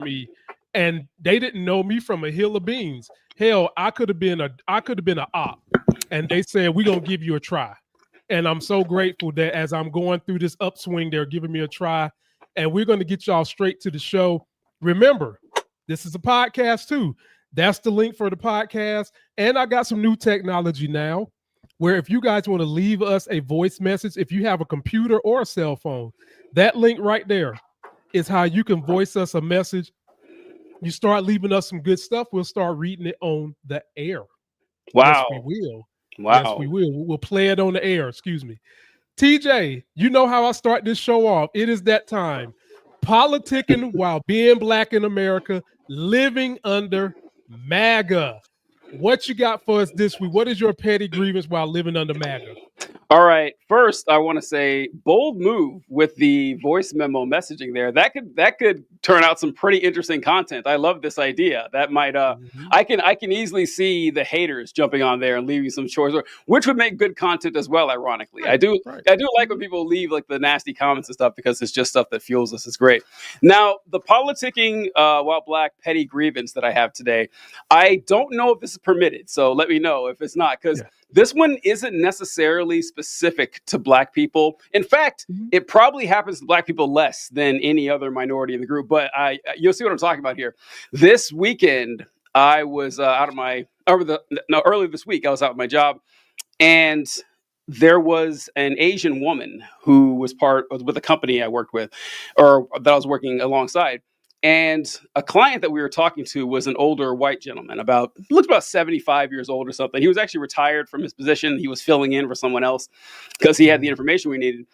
me, and they didn't know me from a hill of beans. Hell, I could have been a op, and they said we're gonna give you a try. And I'm so grateful that as I'm going through this upswing, they're giving me a try, and we're gonna get y'all straight to the show. Remember, this is a podcast too. That's the link for the podcast, and I got some new technology now. Where if you guys want to leave us a voice message, if you have a computer or a cell phone, that link right there is how you can voice us a message. You start leaving us some good stuff, we'll start reading it on the air. Yes, we Wow. will. Yes, we Wow. will. We'll play it on the air. Excuse me. TJ, you know how I start this show off. It is that time. Politicking while being black in America, living under MAGA. What you got for us this week? What is your petty grievance while living under MAGA? All right. First, I want to say bold move with the voice memo messaging there. That could turn out some pretty interesting content. I love this idea. That might Mhm. I can easily see the haters jumping on there and leaving some choice, which would make good content as well. Ironically, I Right, do right. I do like when people leave like the nasty comments and stuff because it's just stuff that fuels us. It's great. Now, the politicking while black petty grievance that I have today, I don't know if this is permitted. So let me know if it's not, because Yeah. this one isn't necessarily specific to black people. In fact, Mhm. it probably happens to black people less than any other minority in the group. But you'll see what I'm talking about here. This weekend, I was out of my early this week. I was out of my job, and there was an Asian woman who was part with a company I worked with, or that I was working alongside. And a client that we were talking to was an older white gentleman, looked about 75 years old or something. He was actually retired from his position. He was filling in for someone else because he had the Mhm. information we needed.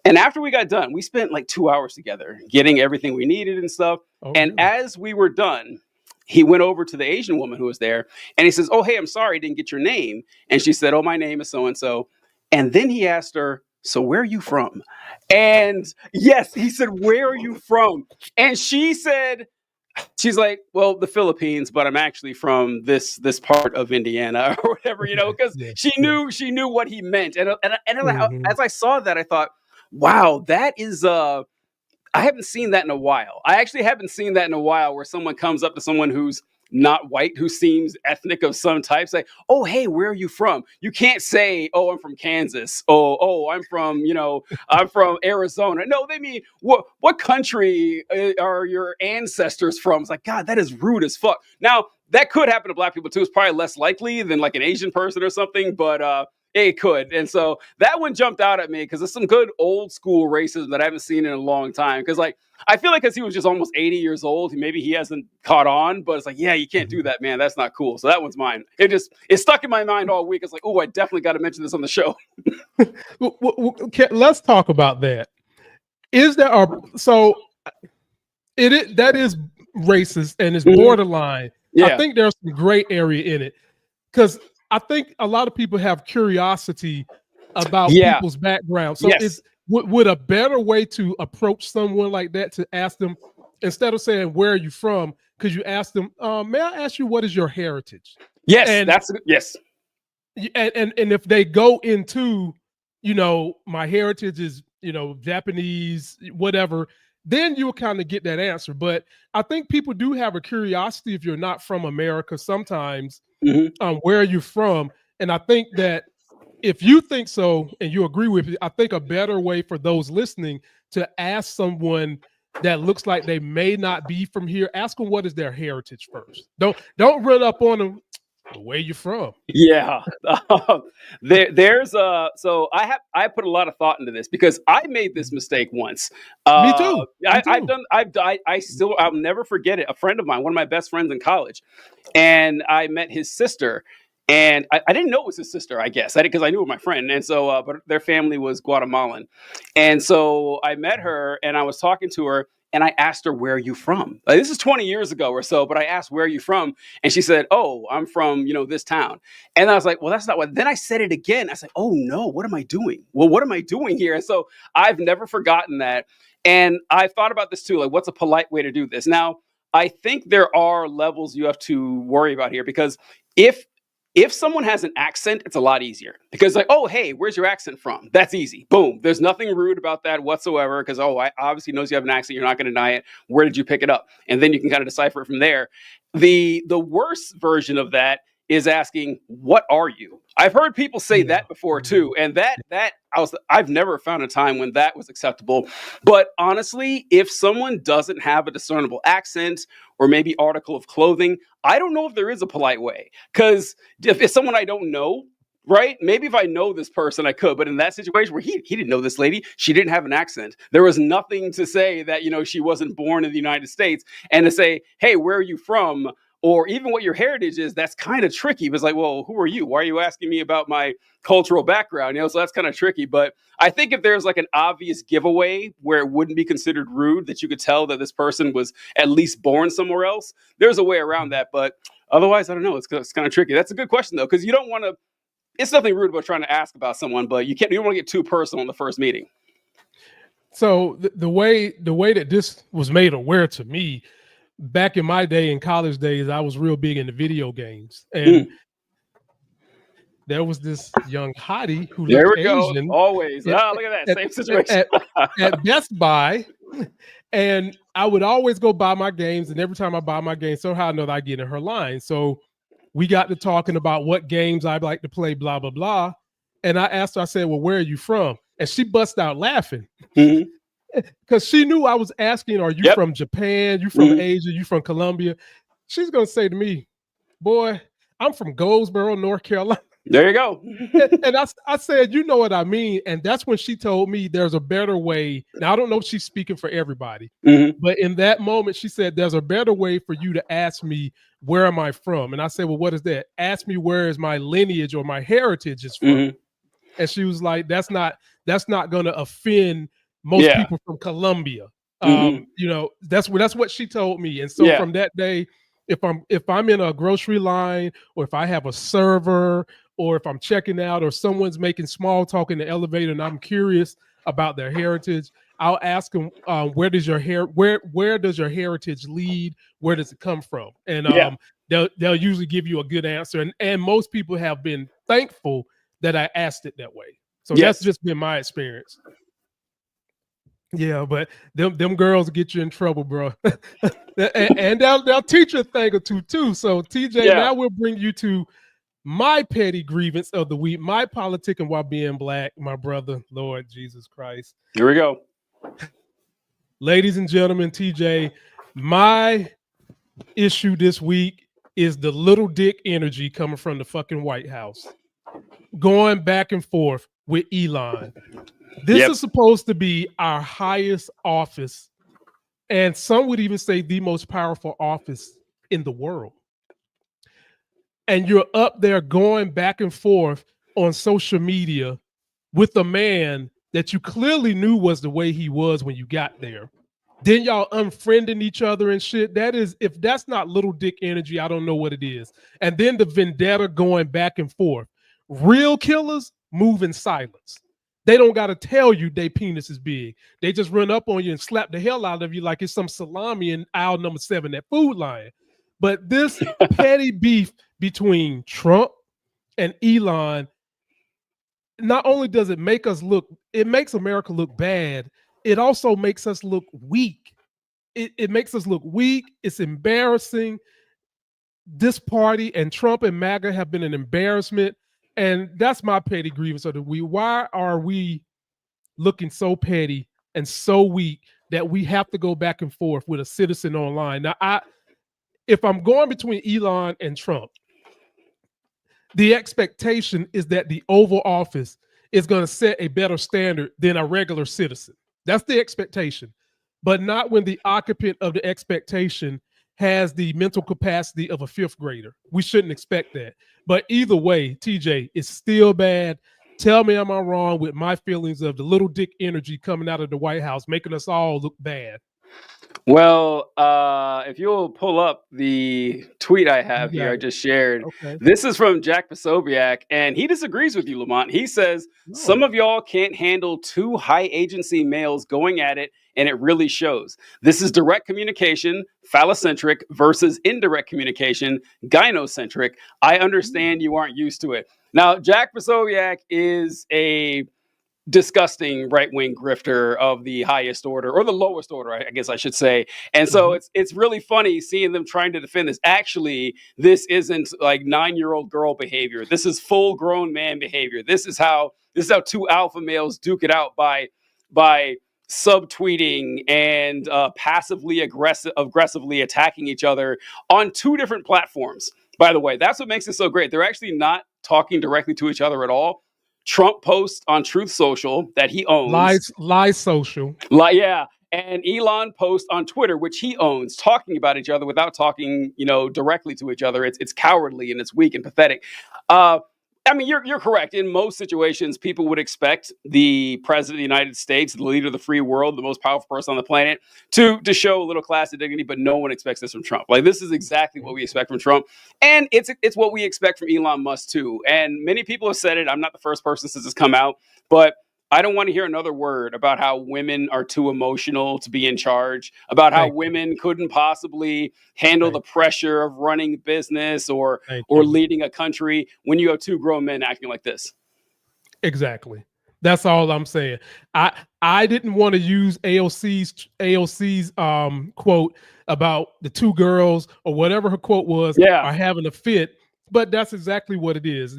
And after we got done, we spent like 2 hours together getting everything we needed and stuff. Oh, And really? as we were done, he went over to the Asian woman who was there and he says, "Oh, hey, I'm sorry I didn't get your name." And she said, "Oh, my name is so and so." And then he asked her, "So where are you from?" And yes, he said, "Where are you from?" And she said, she's like, "Well, the Philippines, but I'm actually from this part of Indiana," or whatever, Okay. because Yeah. she Yeah. knew what he meant. And Mhm. as I saw that, I thought, wow, that is I haven't seen that in a while. I actually haven't seen that in a while, where someone comes up to someone who's not white, who seems ethnic of some type, say, "Oh, hey, where are you from?" You can't say, "Oh, I'm from Kansas." Oh, I'm from Arizona. No, they mean, what country are your ancestors from? It's like, God, that is rude as fuck. Now, that could happen to black people too. It's probably less likely than like an Asian person or something, but it could. And so that one jumped out at me because it's some good old school racism that I haven't seen in a long time. Because like, I feel like because he was just almost 80 years old, maybe he hasn't caught on. But it's like, yeah, you can't do Mhm. that, man. That's not cool. So that one's mine. It stuck in my mind all week. It's like, oh, I definitely got to mention this on the show. Let's talk about that. Is there a so that is racist and it's Mhm. borderline. I Yeah. think there's some gray area in it because I think a lot of people have curiosity about Yeah. people's background. So Yes. would a better way to approach someone like that to ask them, instead of saying where are you from, could you ask them, may I ask you what is your heritage? Yes. And Yes. and if they go into, my heritage is, Japanese, whatever, then you'll kind of get that answer. But I think people do have a curiosity if you're not from America sometimes, Hmm. where are you from? And I think that if you think so and you agree with it, I think a better way for those listening to ask someone that looks like they may not be from here, ask them what is their heritage first. Don't run up on them. Where you from? Yeah. There's so I put a lot of thought into this because I made this mistake once. Me too. Me I've too. done I still, I'll never forget it. A friend of mine, one of my best friends in college, and I met his sister. And I didn't know it was his sister, I guess, because I knew it was my friend. And so, but their family was Guatemalan. And so I met her and I was talking to her and I asked her, "Where are you from?" This is 20 years ago or so, but I asked, "Where are you from?" And she said, "Oh, I'm from, this town." And I was like, "Well, that's not what." Then I said it again. I said, "Oh no, what am I doing? Well, what am I doing here?" And so I've never forgotten that. And I thought about this too, like, what's a polite way to do this? Now, I think there are levels you have to worry about here because if If someone has an accent, it's a lot easier because like, oh, hey, where's your accent from? That's easy. Boom. There's nothing rude about that whatsoever because, oh, I obviously knows you have an accent. You're not going to deny it. Where did you pick it up? And then you can kind of decipher it from there. The worst version of that is asking, what are you? I've heard people say that before too. And I've never found a time when that was acceptable. But honestly, if someone doesn't have a discernible accent or maybe article of clothing, I don't know if there is a polite way. Because if it's someone I don't know, right? Maybe if I know this person, I could. But in that situation where he didn't know this lady, she didn't have an accent. There was nothing to say that, she wasn't born in the United States. And to say, hey, where are you from? Or even what your heritage is, that's kind of tricky. It was like, well, who are you? Why are you asking me about my cultural background? So that's kind of tricky. But I think if there's like an obvious giveaway where it wouldn't be considered rude, that you could tell that this person was at least born somewhere else, there's a way around that. But otherwise, I don't know. It's kind of tricky. That's a good question, though, because you don't want to, it's nothing rude about trying to ask about someone, but you don't want to get too personal in the first meeting. So the way that this was made aware to me, back in my day, in college days, I was real big into video games, and there was this young hottie who looked Asian. Go. Always. Look at that. Same situation. At Best Buy, and I would always go buy my games, and every time I buy my games, somehow or another I get in her line. So we got to talking about what games I'd like to play, blah, blah, blah. And I asked her, I said, well, where are you from? And she bust out laughing. Because she knew I was asking, are you from Japan? You from Asia? You from Colombia? She's going to say to me, boy, I'm from Goldsboro, North Carolina. There you go. And I said, you know what I mean? And that's when she told me there's a better way. Now, I don't know if she's speaking for everybody, but in that moment, she said, there's a better way for you to ask me, where am I from? And I said, well, what is that? Ask me where is my lineage or my heritage is from. And she was like, that's not going to offend most people from Colombia. That's what she told me. And so from that day, if I'm in a grocery line, or if I have a server, or if I'm checking out, or someone's making small talk in the elevator and I'm curious about their heritage, I'll ask them, where does your heritage lead? Where does it come from? And they'll usually give you a good answer. And most people have been thankful that I asked it that way. So that's just been my experience. Yeah, but them girls get you in trouble, bro. and they'll teach you a thing or two too. So TJ, now we'll bring you to my petty grievance of the week, my politicking while being black, my brother, Lord Jesus Christ. Here we go. Ladies and gentlemen, TJ, my issue this week is the little dick energy coming from the fucking White House, going back and forth with Elon. This is supposed to be our highest office, and some would even say the most powerful office in the world. And you're up there going back and forth on social media with a man that you clearly knew was the way he was when you got there. Then y'all unfriending each other and shit. That is, if that's not little dick energy, I don't know what it is. And then the vendetta going back and forth. Real killers move in silence. They don't got to tell you their penis is big. They just run up on you and slap the hell out of you like it's some salami in aisle number 7 at Food Lion. But this petty beef between Trump and Elon, not only does it make us look, it makes America look bad, it also makes us look weak. It makes us look weak. It's embarrassing. This party and Trump and MAGA have been an embarrassment. And that's my petty grievance of the week. Why are we looking so petty and so weak that we have to go back and forth with a citizen online? Now, if I'm going between Elon and Trump, the expectation is that the Oval Office is going to set a better standard than a regular citizen. That's the expectation, but not when the occupant of the expectation has the mental capacity of a 5th grader. We shouldn't expect that. But either way, TJ, it's still bad. Tell me, am I wrong with my feelings of the little dick energy coming out of the White House, making us all look bad? Well, if you'll pull up the tweet I have here, I just shared. Okay. This is from Jack Posobiec, and he disagrees with you, Lamont. He says, some of y'all can't handle 2 high agency males going at it and it really shows. This is direct communication, phallocentric, versus indirect communication, gynocentric. I understand you aren't used to it. Now, Jack Posobiec is a disgusting right-wing grifter of the highest order, or the lowest order, I guess I should say. And so it's really funny seeing them trying to defend this. Actually, this isn't like 9-year-old girl behavior. This is full-grown man behavior. This is how two alpha males duke it out by subtweeting and passively aggressively attacking each other on 2 different platforms. By the way, that's what makes it so great. They're actually not talking directly to each other at all. Trump posts on Truth Social that he owns. Lies social. Yeah. And Elon posts on Twitter, which he owns, talking about each other without talking, directly to each other. It's cowardly and it's weak and pathetic. I mean, you're correct. In most situations, people would expect the president of the United States, the leader of the free world, the most powerful person on the planet, to show a little class and dignity, but no one expects this from Trump. Like, this is exactly what we expect from Trump. And it's what we expect from Elon Musk, too. And many people have said it. I'm not the first person since it's come out, but I don't want to hear another word about how women are too emotional to be in charge, about how women couldn't possibly handle the pressure of running business or leading a country when you have 2 grown men acting like this. Exactly. That's all I'm saying. I didn't want to use AOC's quote about the 2 girls or whatever her quote was are having a fit. But that's exactly what it is.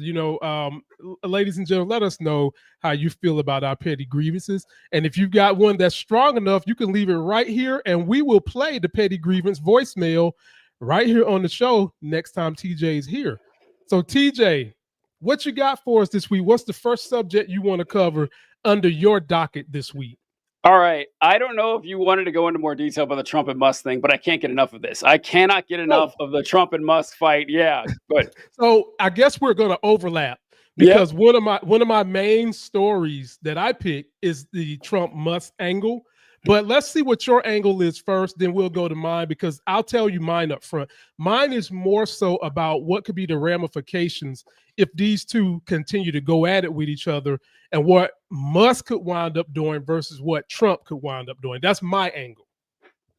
Ladies and gentlemen, let us know how you feel about our petty grievances. And if you've got one that's strong enough, you can leave it right here, and we will play the petty grievance voicemail right here on the show next time TJ is here. So, TJ, what you got for us this week? What's the first subject you want to cover under your docket this week? All right. I don't know if you wanted to go into more detail about the Trump and Musk thing, but I can't get enough of this. I cannot get enough of the Trump and Musk fight. Yeah, good. So I guess we're going to overlap because one of my main stories that I picked is the Trump Musk angle. But let's see what your angle is first, then we'll go to mine, because I'll tell you mine up front. Mine is more so about what could be the ramifications if these 2 continue to go at it with each other, and what Musk could wind up doing versus what Trump could wind up doing. That's my angle.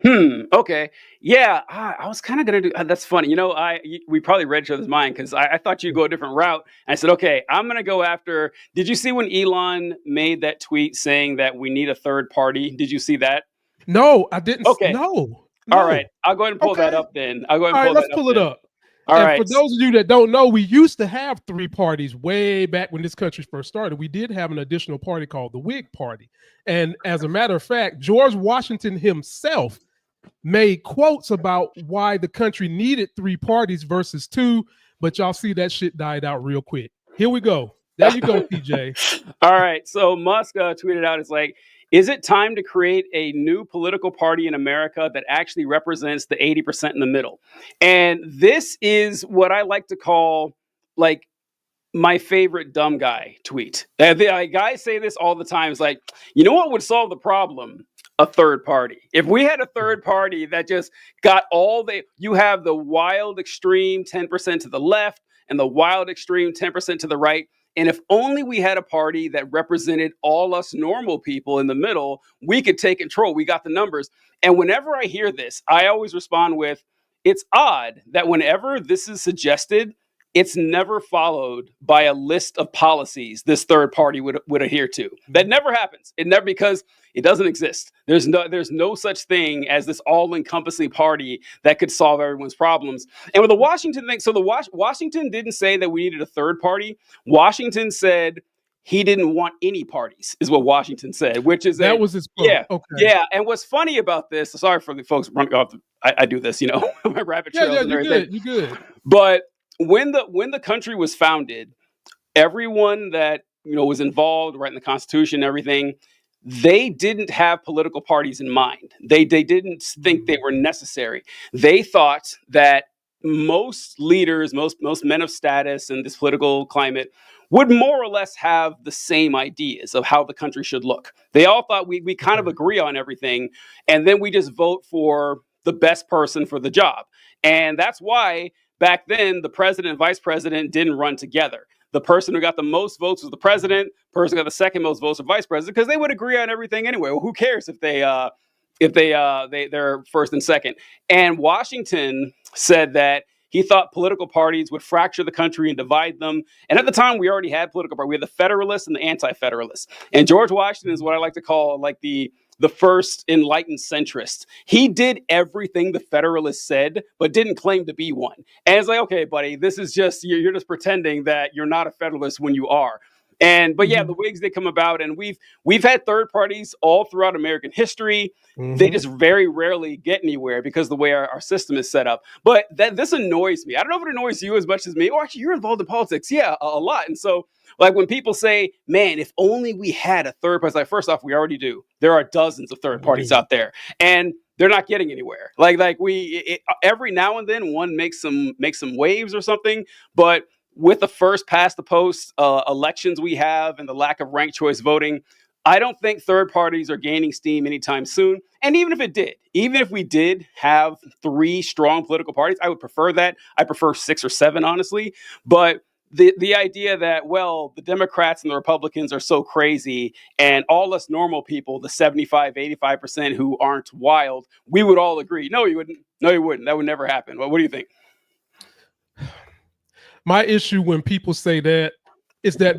Okay. Yeah. I was kind of going to do, that's funny. We probably read each other's mind, because I thought you'd go a different route. And I said, okay, I'm going to go after, did you see when Elon made that tweet saying that we need a third party? Did you see that? No, I didn't. Okay. No. All right. I'll go ahead and pull that up then. All right, let's pull it up. All right. For those of you that don't know, we used to have 3 parties way back when this country first started. We did have an additional party called the Whig Party. And as a matter of fact, George Washington himself made quotes about why the country needed 3 parties versus 2, but y'all see that shit died out real quick. Here we go. There you go, TJ. All right. So Musk tweeted out, it's like, is it time to create a new political party in America that actually represents the 80% in the middle? And this is what I like to call, like, my favorite dumb guy tweet. Guys say this all the time. It's like, you know what would solve the problem? A third party. If we had a third party that just got you have the wild extreme 10% to the left and the wild extreme 10% to the right. And if only we had a party that represented all us normal people in the middle, we could take control. We got the numbers. And whenever I hear this, I always respond with, it's odd that whenever this is suggested, it's never followed by a list of policies this third party would adhere to. That never happens. It never, because it doesn't exist. There's no such thing as this all-encompassing party that could solve everyone's problems. And with the Washington thing, so Washington didn't say that we needed a third party. Washington said he didn't want any parties, is what Washington said, which is that was his quote. Yeah. Okay. Yeah. And what's funny about this, sorry for the folks running off, I do this, my rabbit trails and everything. You good. But when the country was founded, everyone that was involved, writing the Constitution and everything, they didn't have political parties in mind. They didn't think they were necessary. They thought that most leaders, most men of status in this political climate would more or less have the same ideas of how the country should look. They all thought we kind of agree on everything, and then we just vote for the best person for the job. And that's why back then, the president and vice president didn't run together. The person who got the most votes was the president. The person who got the second most votes was vice president, because they would agree on everything anyway. Well, who cares if they if they're first and second. And Washington said that he thought political parties would fracture the country and divide them. And at the time, we already had political parties. We had the Federalists and the Anti-Federalists. And George Washington is what I like to call like the first enlightened centrist. He did everything the Federalists said, but didn't claim to be one. And it's like, okay, buddy, this is just, you're just pretending that you're not a Federalist when you are. But yeah, the Whigs, they come about, and we've had third parties all throughout American history. They just very rarely get anywhere because of the way our system is set up. But this annoys me. I don't know if it annoys you as much as me. Oh, actually, you're involved in politics. Yeah, a lot. And so, like, when people say, man, if only we had a third party, like, first off, we already do. There are dozens of third parties out there, and they're not getting anywhere. Every now and then one makes some waves or something, but with the first past the post elections we have and the lack of ranked choice voting, I don't think third parties are gaining steam anytime soon. And even if we did have 3 strong political parties, I would prefer that. I prefer 6 or 7, honestly. But the idea that, well, the Democrats and the Republicans are so crazy and all us normal people, the 75, 85% who aren't wild, we would all agree. No, you wouldn't. No, you wouldn't. That would never happen. Well, what do you think? My issue when people say that is that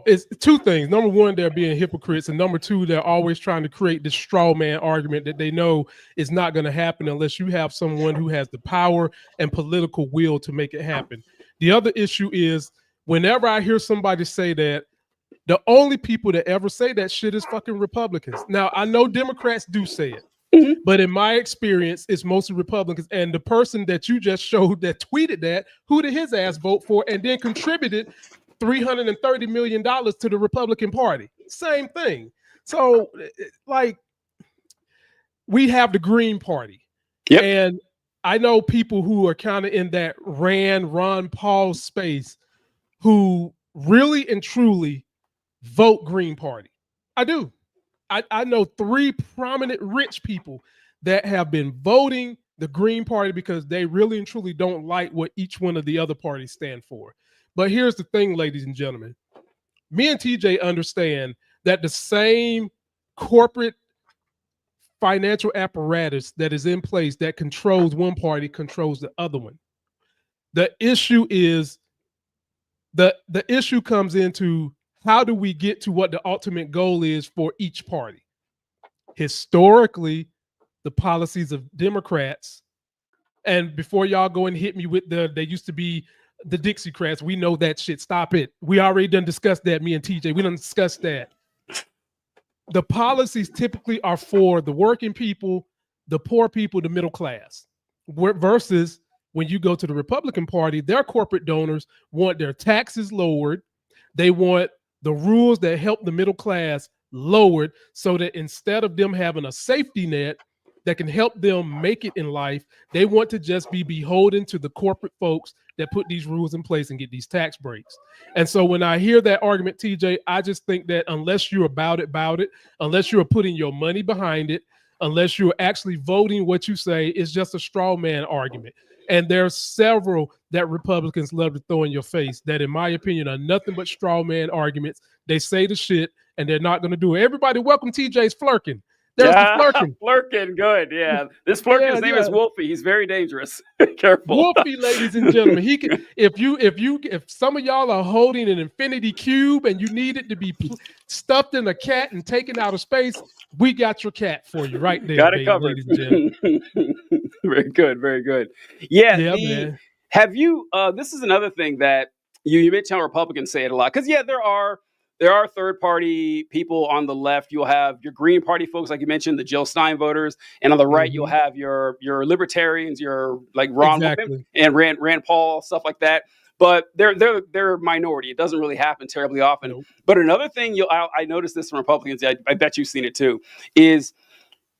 it's 2 things. Number 1, they're being hypocrites. And number 2, they're always trying to create this straw man argument that they know is not going to happen unless you have someone who has the power and political will to make it happen. The other issue is whenever I hear somebody say that, the only people that ever say that shit is fucking Republicans. Now, I know Democrats do say it. But in my experience, it's mostly Republicans. And the person that you just showed that tweeted that, who did his ass vote for and then contributed $330 million to the Republican Party? Same thing. So, like, we have the Green Party. Yep. And I know people who are kind of in that Ron Paul space who really and truly vote Green Party. I do. I know 3 prominent rich people that have been voting the Green Party because they really and truly don't like what each one of the other parties stand for. But here's the thing, ladies and gentlemen. Me and TJ understand that the same corporate financial apparatus that is in place that controls one party controls the other one. The issue is the issue comes into how do we get to what the ultimate goal is for each party? Historically, the policies of Democrats, and before y'all go and hit me with they used to be the Dixiecrats, we know that shit. Stop it. We already done discussed that, me and TJ. We done discussed that. The policies typically are for the working people, the poor people, the middle class. Versus when you go to the Republican Party, their corporate donors want their taxes lowered. They want the rules that help the middle class lowered so that instead of them having a safety net that can help them make it in life, they want to just be beholden to the corporate folks that put these rules in place and get these tax breaks. And so when I hear that argument, TJ, I just think that unless you're about it, unless you're putting your money behind it, unless you're actually voting what you say, it's just a straw man argument. And there's several that Republicans love to throw in your face that, in my opinion, are nothing but straw man arguments. They say the shit and they're not going to do it. Everybody, welcome TJ's Flirkin. There's the Flirkin. Flirkin, good, yeah. This Flirkin's name is Wolfie. He's very dangerous. Careful. Wolfie, ladies and gentlemen. He can, if some of y'all are holding an infinity cube and you need it to be stuffed in a cat and taken out of space, we got your cat for you right there. Got it covered. Ladies and gentlemen. Very good, very good. Yeah, man. Have you? This is another thing that you mentioned how Republicans say it a lot, because there are third party people on the left. You'll have your Green Party folks, like you mentioned, the Jill Stein voters, and on the right you'll have your libertarians, your like Ron and Rand Paul, stuff like that. But they're a minority. It doesn't really happen terribly often. Nope. But another thing I noticed this from Republicans, I bet you've seen it too, is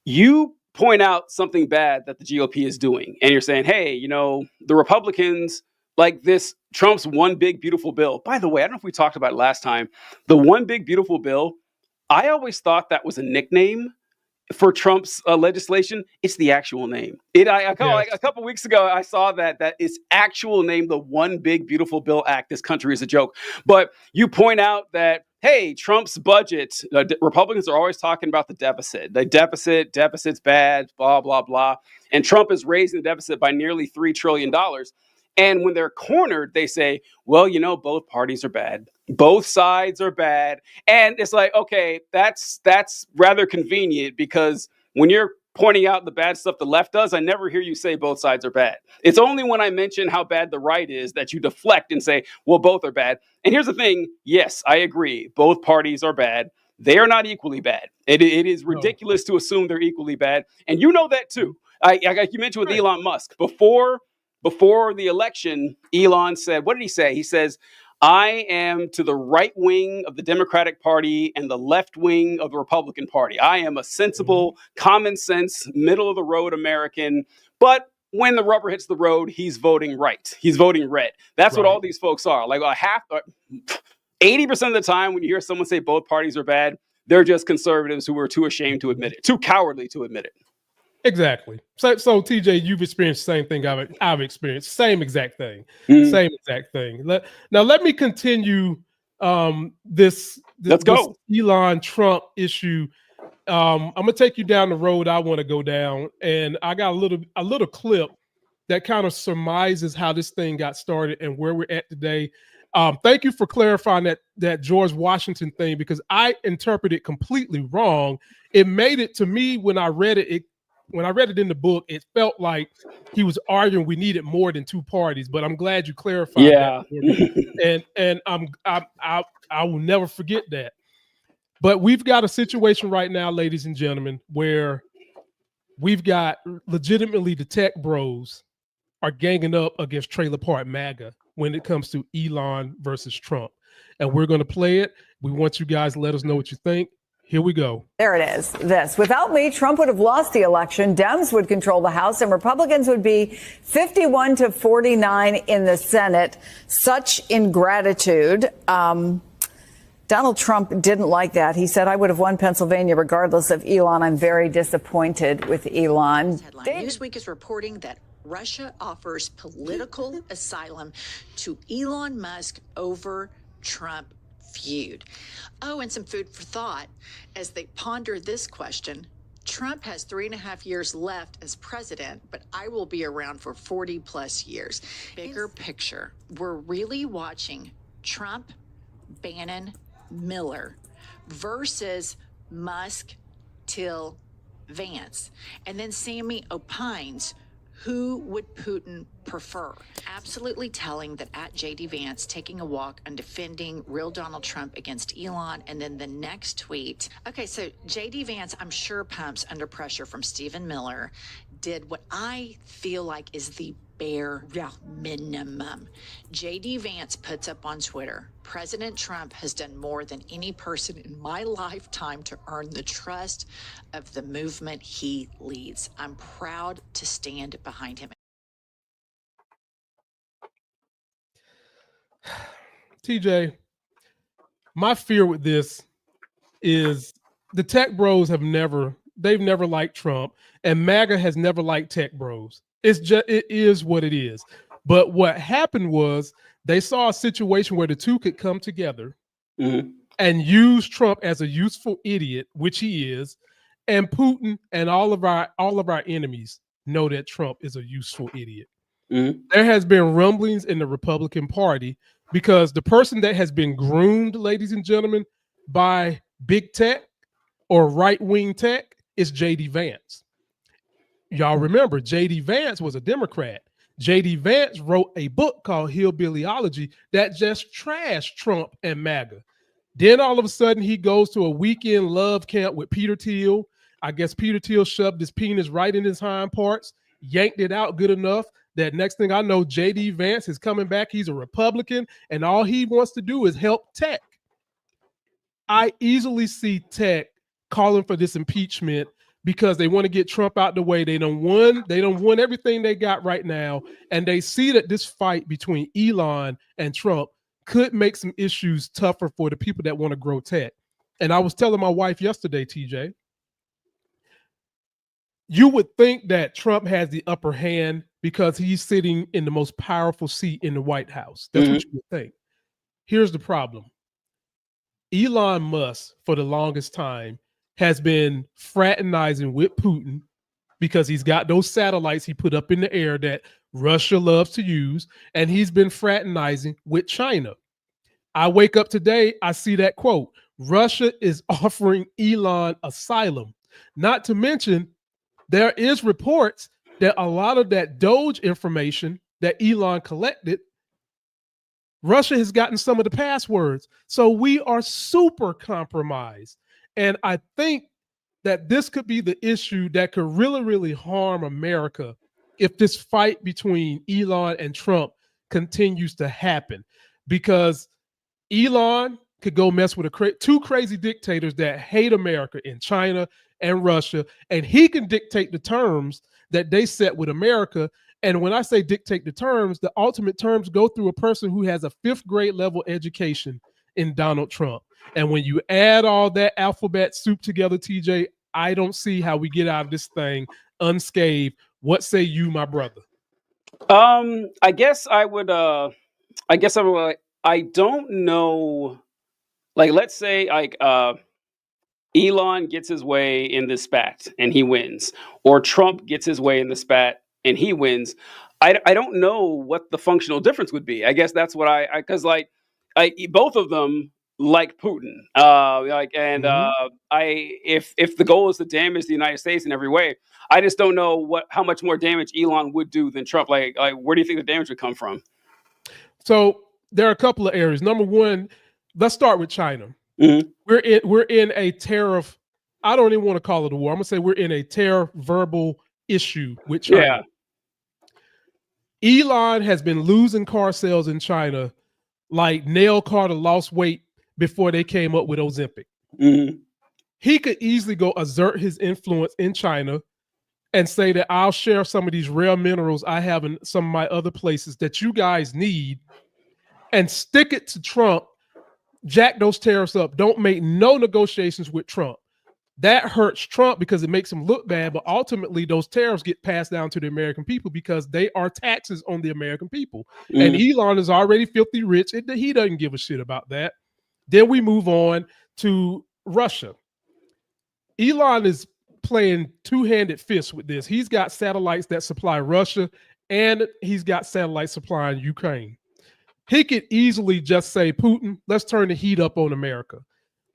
you point out something bad that the GOP is doing, and you're saying, hey, the Republicans, like this Trump's one big beautiful bill. By the way, I don't know if we talked about it last time. The one big beautiful bill, I always thought that was a nickname for Trump's legislation. It's the actual name. Like a couple weeks ago, I saw that its actual name, the One Big Beautiful Bill Act. This country is a joke. But you point out that, hey, Trump's budget, Republicans are always talking about the deficit. The deficit's bad, blah, blah, blah. And Trump is raising the deficit by nearly $3 trillion. And when they're cornered, they say, well, both parties are bad. Both sides are bad. And it's like, okay, that's rather convenient, because when you're pointing out the bad stuff the left does, I never hear you say both sides are bad. It's only when I mention how bad the right is that you deflect and say, well, both are bad. And here's the thing. Yes, I agree. Both parties are bad. They are not equally bad. It is ridiculous to assume they're equally bad. And you know that too. Like you mentioned with Elon Musk. Before the election, Elon said, what did he say? He says, I am to the right wing of the Democratic Party and the left wing of the Republican Party. I am a sensible, common sense, middle of the road American. But when the rubber hits the road, he's voting right. He's voting red. That's what all these folks are. Like 80% of the time when you hear someone say both parties are bad, they're just conservatives who are too ashamed to admit it, too cowardly to admit it. Exactly. So TJ, you've experienced the same thing I've experienced. Same exact thing. Same exact thing. Now let me continue this Elon Trump issue. I'm gonna take you down the road I want to go down, and I got a little clip that kind of surmises how this thing got started and where we're at today. Thank you for clarifying that George Washington thing, because I interpreted it completely wrong. It made it to me when I read it. When I read it in the book, it felt like he was arguing we needed more than two parties. But I'm glad you clarified that. And I will never forget that. But we've got a situation right now, ladies and gentlemen, where we've got legitimately the tech bros are ganging up against Trailer Park MAGA when it comes to Elon versus Trump. And we're going to play it. We want you guys to let us know what you think. Here we go. There it is. This. Without me, Trump would have lost the election. Dems would control the House and Republicans would be 51-49 in the Senate. Such ingratitude. Donald Trump didn't like that. He said, I would have won Pennsylvania regardless of Elon. I'm very disappointed with Elon. Newsweek is reporting that Russia offers political asylum to Elon Musk over Trump feud. Oh, and some food for thought as they ponder this question. Trump has 3.5 years left as president, but I will be around for 40 plus years. Bigger picture, we're really watching Trump, Bannon, Miller versus Musk, Till, Vance. And then Sammy opines, who would Putin prefer? Absolutely telling that at JD Vance taking a walk and defending real Donald Trump against Elon. And then the next tweet. Okay, so JD Vance, I'm sure pumps under pressure from Stephen Miller, did what I feel like is the bare minimum. JD Vance puts up on Twitter, President Trump has done more than any person in my lifetime to earn the trust of the movement he leads. I'm proud to stand behind him. TJ, my fear with this is the tech bros they've never liked Trump, and MAGA has never liked tech bros. It is what it is. But what happened was they saw a situation where the two could come together and use Trump as a useful idiot, which he is, and Putin and all of our enemies know that Trump is a useful idiot. There has been rumblings in the Republican Party because the person that has been groomed, ladies and gentlemen, by big tech or right-wing tech is JD Vance. Y'all remember, JD Vance was a Democrat. JD Vance wrote a book called Hillbillyology that just trashed Trump and MAGA. Then all of a sudden he goes to a weekend love camp with Peter Thiel. I guess Peter Thiel shoved his penis right in his hind parts, yanked it out good enough that next thing I know, JD Vance is coming back. He's a Republican, and all he wants to do is help tech. I easily see tech calling for this impeachment because they want to get Trump out the way. They don't want everything they got right now. And they see that this fight between Elon and Trump could make some issues tougher for the people that want to grow tech. And I was telling my wife yesterday, TJ, you would think that Trump has the upper hand because he's sitting in the most powerful seat in the White House. That's what you would think. Here's the problem. Elon Musk, for the longest time, has been fraternizing with Putin because he's got those satellites he put up in the air that Russia loves to use, and he's been fraternizing with China. I wake up today, I see that quote: Russia is offering Elon asylum. Not to mention, there is reports that a lot of that Doge information that Elon collected, Russia has gotten some of the passwords. So we are super compromised. And I think that this could be the issue that could really, really harm America if this fight between Elon and Trump continues to happen. Because Elon could go mess with two crazy dictators that hate America in China and Russia, and he can dictate the terms that they set with America. And when I say dictate the terms, the ultimate terms go through a person who has a 5th grade level education in Donald Trump. And when you add all that alphabet soup together, TJ, I don't see how we get out of this thing unscathed. What say you, my brother? I guess I would. I don't know. Like, let's say Elon gets his way in this spat and he wins, or Trump gets his way in the spat and he wins. I don't know what the functional difference would be. I guess that's what because both of them like Putin. If the goal is to damage the United States in every way, I just don't know how much more damage Elon would do than Trump. Like where do you think the damage would come from? So there are a couple of areas. Number one, let's start with China. Mm-hmm. We're in a tariff. I don't even want to call it a war. I'm gonna say we're in a tariff verbal issue with China. Yeah. Elon has been losing car sales in China like Nail Carter lost weight before they came up with Ozempic. Mm-hmm. He could easily go assert his influence in China and say that I'll share some of these rare minerals I have in some of my other places that you guys need, and stick it to Trump, jack those tariffs up. Don't make no negotiations with Trump. That hurts Trump because it makes him look bad, but ultimately those tariffs get passed down to the American people because they are taxes on the American people. Mm-hmm. And Elon is already filthy rich. He doesn't give a shit about that. Then we move on to Russia. Elon is playing two-handed fists with this. He's got satellites that supply Russia, and he's got satellites supplying Ukraine. He could easily just say, Putin, let's turn the heat up on America.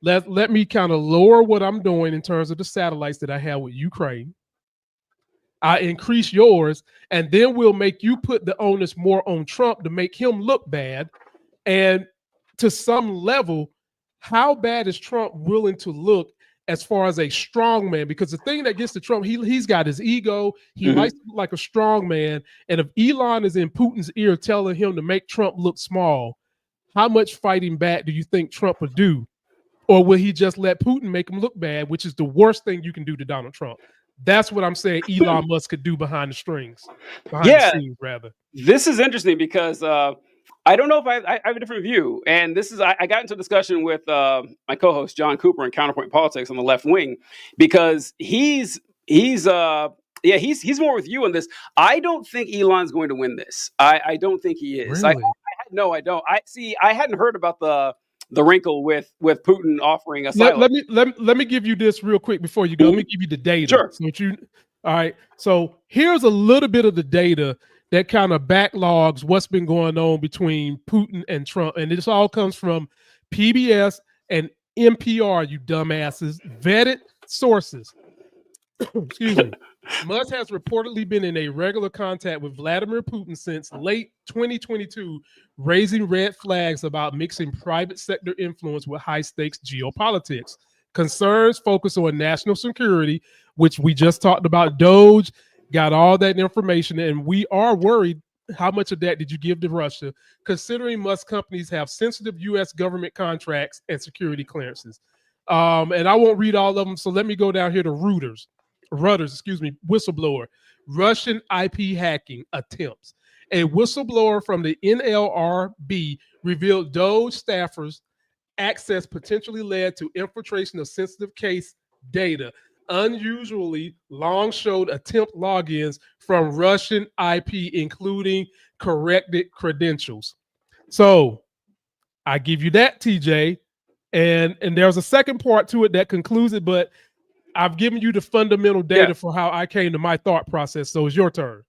Let me kind of lower what I'm doing in terms of the satellites that I have with Ukraine. I increase yours, and then we'll make you put the onus more on Trump to make him look bad. And to some level, how bad is Trump willing to look as far as a strong man? Because the thing that gets to Trump, he's got his ego. He likes to look like a strong man. And if Elon is in Putin's ear telling him to make Trump look small, how much fighting back do you think Trump would do? Or will he just let Putin make him look bad, which is the worst thing you can do to Donald Trump? That's what I'm saying Elon Musk could do behind the scenes, rather. This is interesting because I don't know if I have a different view. And this is, I got into a discussion with my co-host, John Cooper, in Counterpoint Politics on the left wing, because he's more with you on this. I don't think Elon's going to win this. I don't think he is. Really? No, I don't. I hadn't heard about the wrinkle with Putin offering asylum. Let me give you this real quick before you go. Let me give you the data. Sure. All right. So here's a little bit of the data that kind of backlogs what's been going on between Putin and Trump. And this all comes from PBS and NPR, you dumbasses, vetted sources. Excuse me. Musk has reportedly been in a regular contact with Vladimir Putin since late 2022, raising red flags about mixing private sector influence with high-stakes geopolitics. Concerns focus on national security, which we just talked about. Doge got all that information, and we are worried how much of that did you give to Russia, considering Musk companies have sensitive U.S. government contracts and security clearances. And I won't read all of them, so let me go down here to Reuters, whistleblower, Russian IP hacking attempts. A whistleblower from the NLRB revealed Doge staffers' access potentially led to infiltration of sensitive case data. Unusually long showed attempt logins from Russian IP, including corrected credentials. So I give you that, TJ. And there's a second part to it that concludes it, but I've given you the fundamental data for how I came to my thought process. So it's your turn.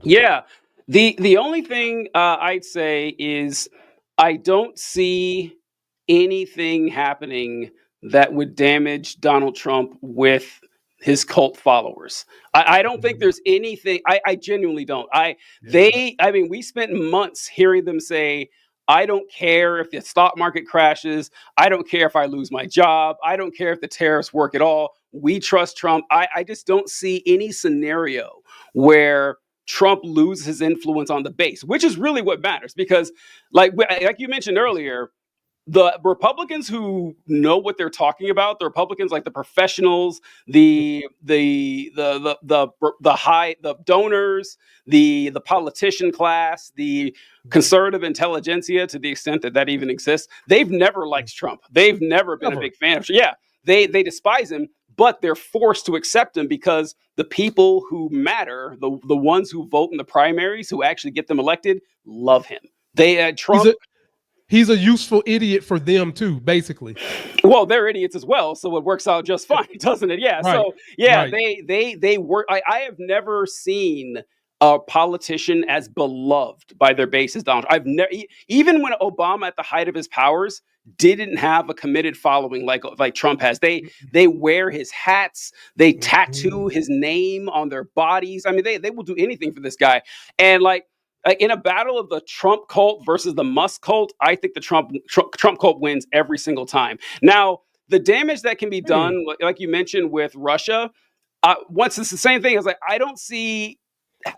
Yeah. The only thing I'd say is I don't see anything happening that would damage Donald Trump with his cult followers. I don't think there's anything. I genuinely don't. I mean, we spent months hearing them say, I don't care if the stock market crashes. I don't care if I lose my job. I don't care if the tariffs work at all. We trust Trump. I just don't see any scenario where Trump loses his influence on the base, which is really what matters. Because like you mentioned earlier, the Republicans who know what they're talking about, the Republicans like the professionals, the donors, the politician class, the conservative intelligentsia, to the extent that even exists, they've never liked Trump. They've never been a big fan of. Yeah, they despise him, but they're forced to accept him because the people who matter, the ones who vote in the primaries, who actually get them elected, love him. They Trump. He's a useful idiot for them too, basically. Well, they're idiots as well, so it works out just fine, doesn't it? Yeah. Right. So yeah, right. They work. I have never seen a politician as beloved by their base as Donald. I've never, even when Obama at the height of his powers didn't have a committed following like Trump has. They wear his hats, they tattoo his name on their bodies. I mean, they will do anything for this guy. And like in a battle of the Trump cult versus the Musk cult, I think the Trump cult wins every single time. Now, the damage that can be done, like you mentioned with Russia, once it's the same thing. I was like, I don't see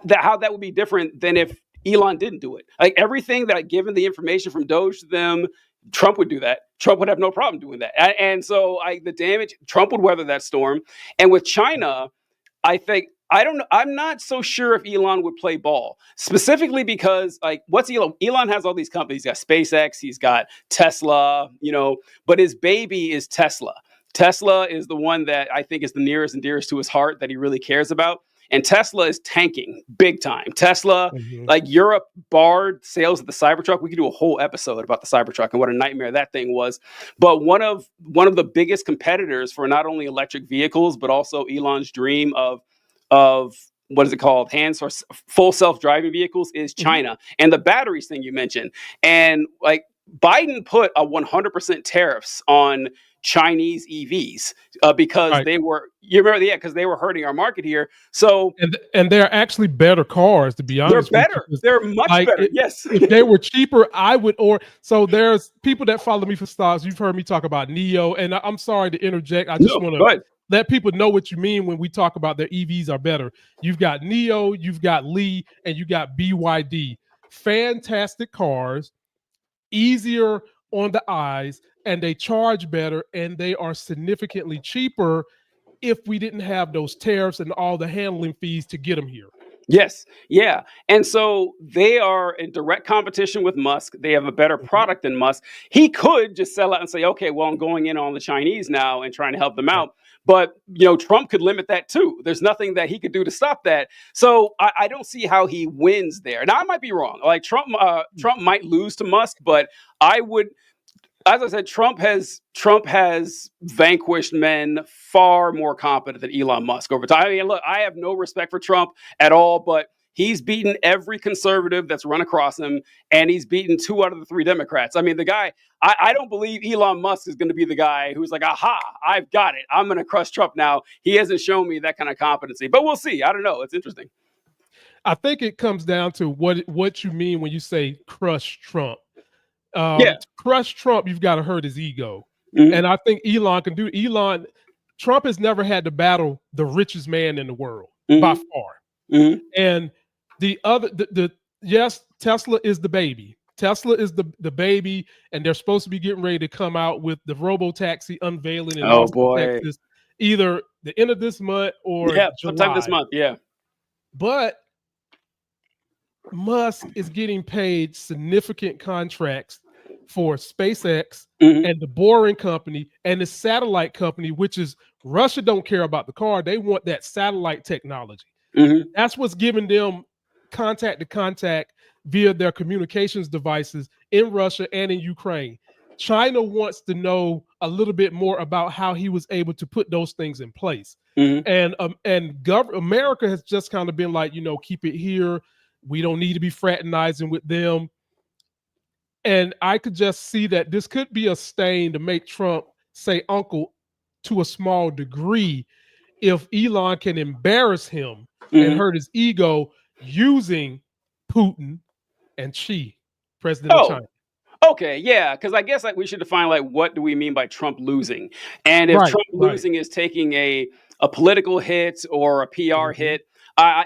how that would be different than if Elon didn't do it. Like everything that given the information from Doge to them, Trump would do that. Trump would have no problem doing that. And so the damage, Trump would weather that storm. And with China, I think, I don't know. I'm not so sure if Elon would play ball, specifically because what's Elon? Elon has all these companies. He's got SpaceX, he's got Tesla, but his baby is Tesla. Tesla is the one that I think is the nearest and dearest to his heart that he really cares about. And Tesla is tanking big time. Tesla, like Europe barred sales of the Cybertruck. We could do a whole episode about the Cybertruck and what a nightmare that thing was. But one of the biggest competitors for not only electric vehicles, but also Elon's dream of what is it called? Hands or full self-driving vehicles is China. And the batteries thing you mentioned. And like Biden put a 100% tariffs on Chinese EVs because they were, because they were hurting our market here. So and they're actually better cars, to be honest. They're better. They're much better. Yes. If they were cheaper, I would. So there's people that follow me for stocks. You've heard me talk about NIO, and I'm sorry to interject. I just want to let people know what you mean when we talk about their EVs are better. You've got NIO, you've got Li, and you got BYD. Fantastic cars, easier on the eyes, and they charge better, and they are significantly cheaper if we didn't have those tariffs and all the handling fees to get them here. Yes. Yeah. And so they are in direct competition with Musk. They have a better product than Musk. He could just sell out and say, okay, well, I'm going in on the Chinese now and trying to help them out. But, Trump could limit that too. There's nothing that he could do to stop that. So I don't see how he wins there. Now, I might be wrong. Like Trump might lose to Musk, but I would, as I said, Trump has vanquished men far more competent than Elon Musk over time. I mean, look, I have no respect for Trump at all, but he's beaten every conservative that's run across him, and he's beaten 2 out of the 3 Democrats. I mean, the guy, I don't believe Elon Musk is going to be the guy who's like, aha, I've got it. I'm going to crush Trump now. He hasn't shown me that kind of competency, but we'll see. I don't know. It's interesting. I think it comes down to what you mean when you say crush Trump. To crush Trump, you've got to hurt his ego. And I think Elon can do it. Trump has never had to battle the richest man in the world by far. And yes, Tesla is the baby. Tesla is the baby, and they're supposed to be getting ready to come out with the robo-taxi unveiling in Austin, Texas, either the end of this month or July. Sometime this month, But Musk is getting paid significant contracts for SpaceX and the Boring Company and the satellite company, which is Russia don't care about the car. They want that satellite technology. That's what's giving them contact to contact via their communications devices in Russia and in Ukraine. China wants to know a little bit more about how he was able to put those things in place. Mhm. And America has just kind of been like, keep it here. We don't need to be fraternizing with them. And I could just see that this could be a stain to make Trump say uncle to a small degree if Elon can embarrass him and Mhm. hurt his ego using Putin and Xi, president of Oh, China. okay, yeah, because I guess like we should define like what do we mean by Trump losing, and if Right, Trump right. losing is taking a political hit or a PR Mhm. hit,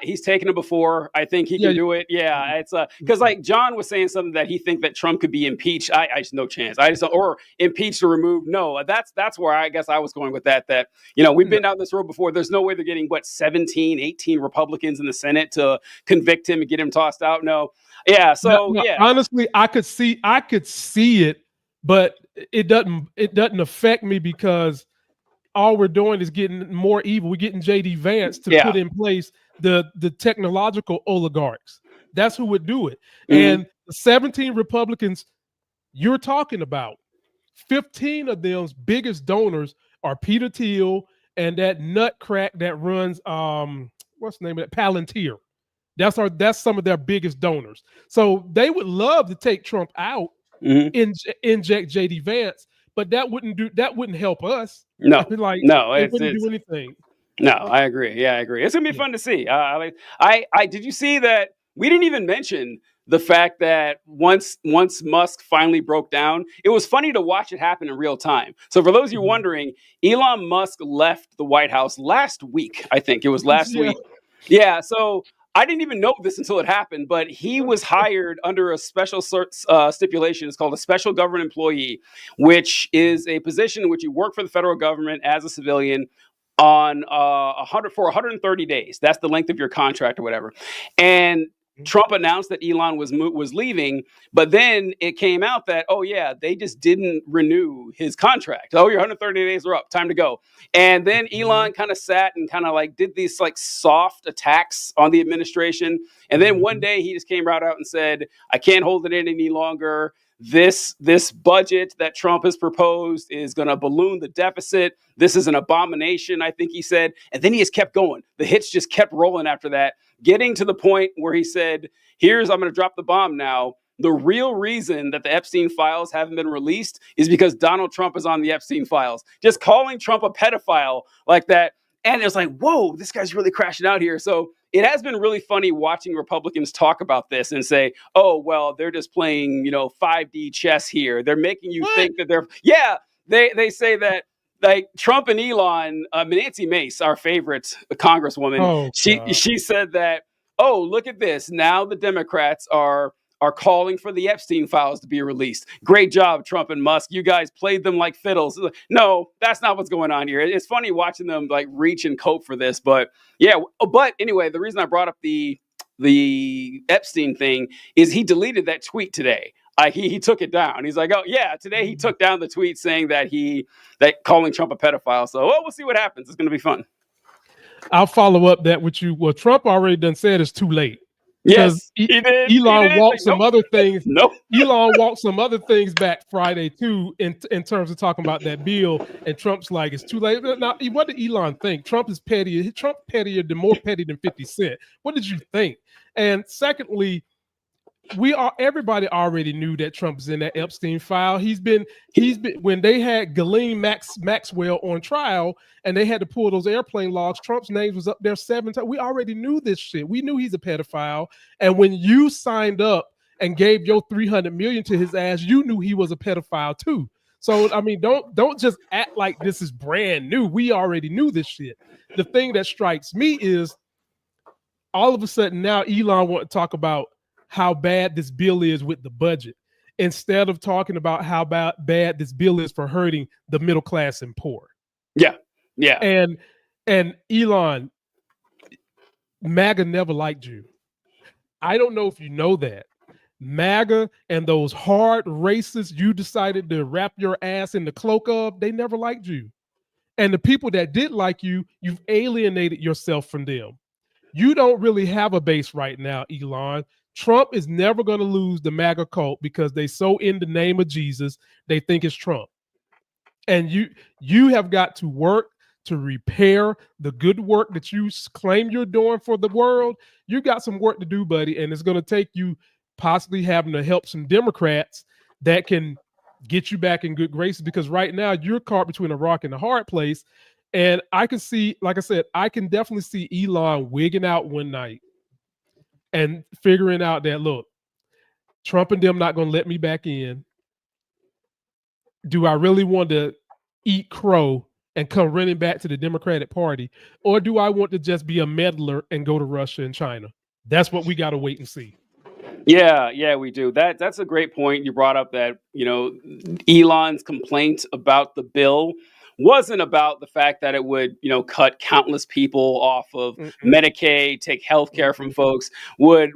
he's taken it before. I think he Yeah, can yeah. do it. Yeah, it's because Mhm. like John was saying something that he think that Trump could be impeached. I just no chance. I just or impeached or removed. No, that's where I guess I was going with that. That we've No, been down this road before. There's no way they're getting 17, 18 Republicans in the Senate to convict him and get him tossed out. No. Yeah. no, So no, yeah. honestly, I could see it, but it doesn't affect me because all we're doing is getting more evil. We're getting JD Vance to Yeah. put in place the technological oligarchs. That's who would do it. Mhm. And the 17 Republicans you're talking about, 15 of them's biggest donors are Peter Thiel and that nut crack that runs what's the name of that? Palantir. That's some of their biggest donors. So they would love to take Trump out, Mhm. inject JD Vance, but that wouldn't help us. I No, mean, like no, it it's wouldn't it's do anything. no. I agree. Yeah, I agree. It's gonna be Yeah. fun to see. I did you see that we didn't even mention the fact that once Musk finally broke down, it was funny to watch it happen in real time. So for those of you Mhm. wondering, Elon Musk left the White House last week. I think it was last Yeah. week. Yeah. So I didn't even know this until it happened, but he was hired under a special stipulation. It's called a special government employee, which is a position in which you work for the federal government as a civilian on 130 days. That's the length of your contract or whatever. And Trump announced that Elon was leaving, but then it came out that they just didn't renew his contract. Oh, your 130 days are up. Time to go. And then Elon kind of sat and kind of like did these like soft attacks on the administration. And then one day he just came right out and said, "I can't hold it in any longer. This budget that Trump has proposed is going to balloon the deficit. This is an abomination," I think he said. And then he just kept going. The hits just kept rolling after that, getting to the point where he said, I'm going to drop the bomb now. The real reason that the Epstein files haven't been released is because Donald Trump is on the Epstein files. Just calling Trump a pedophile like that. And it was like, whoa, this guy's really crashing out here. So it has been really funny watching Republicans talk about this and say, oh, well, they're just playing, 5D chess here. They're making you think that they say that like Trump and Elon, Nancy Mace, our favorite congresswoman, Oh God. she said that, oh, look at this. Now the Democrats are calling for the Epstein files to be released. Great job, Trump and Musk. You guys played them like fiddles. No, that's not what's going on here. It's funny watching them like reach and cope for this, but yeah. But anyway, the reason I brought up the Epstein thing is he deleted that tweet today. He took it down. He's like, oh yeah, today he took down the tweet saying that calling Trump a pedophile. So we'll see what happens. It's going to be fun. I'll follow up that with you. Well, Trump already done said it's too late. Yes, he did. Elon walked some other things. Nope. Elon walked some other things back Friday too, in terms of talking about that bill. And Trump's like, it's too late. Now, what did Elon think? Trump is petty. Trump pettier, more petty than 50 Cent. What did you think? And secondly, everybody already knew that Trump is in that Epstein file. He's been when they had Ghislaine Maxwell on trial and they had to pull those airplane logs, Trump's name was up there 7 times. We already knew this shit. We knew he's a pedophile. And when you signed up and gave your $300 million to his ass, you knew he was a pedophile too. So I mean, don't just act like this is brand new. We already knew this shit. The thing that strikes me is all of a sudden now Elon want to talk about how bad this bill is with the budget, instead of talking about how bad this bill is for hurting the middle class and poor. Yeah. And Elon, MAGA never liked you. I don't know if you know that. MAGA and those hard racists you decided to wrap your ass in the cloak of, they never liked you. And the people that did like you, you've alienated yourself from them. You don't really have a base right now, Elon. Trump is never going to lose the MAGA cult because they so in the name of Jesus, they think it's Trump. And you have got to work to repair the good work that you claim you're doing for the world. You got some work to do, buddy, and it's going to take you possibly having to help some Democrats that can get you back in good graces, because right now you're caught between a rock and a hard place. And I can see, like I said, I can definitely see Elon wigging out one night and figuring out that, look, Trump and them not going to let me back in. Do I really want to eat crow and come running back to the Democratic Party, or do I want to just be a meddler and go to Russia and China? That's what we got to wait and see. Yeah, we do. That's a great point. You brought up that, Elon's complaint about the bill wasn't about the fact that it would, cut countless people off of Medicaid, take healthcare from folks, would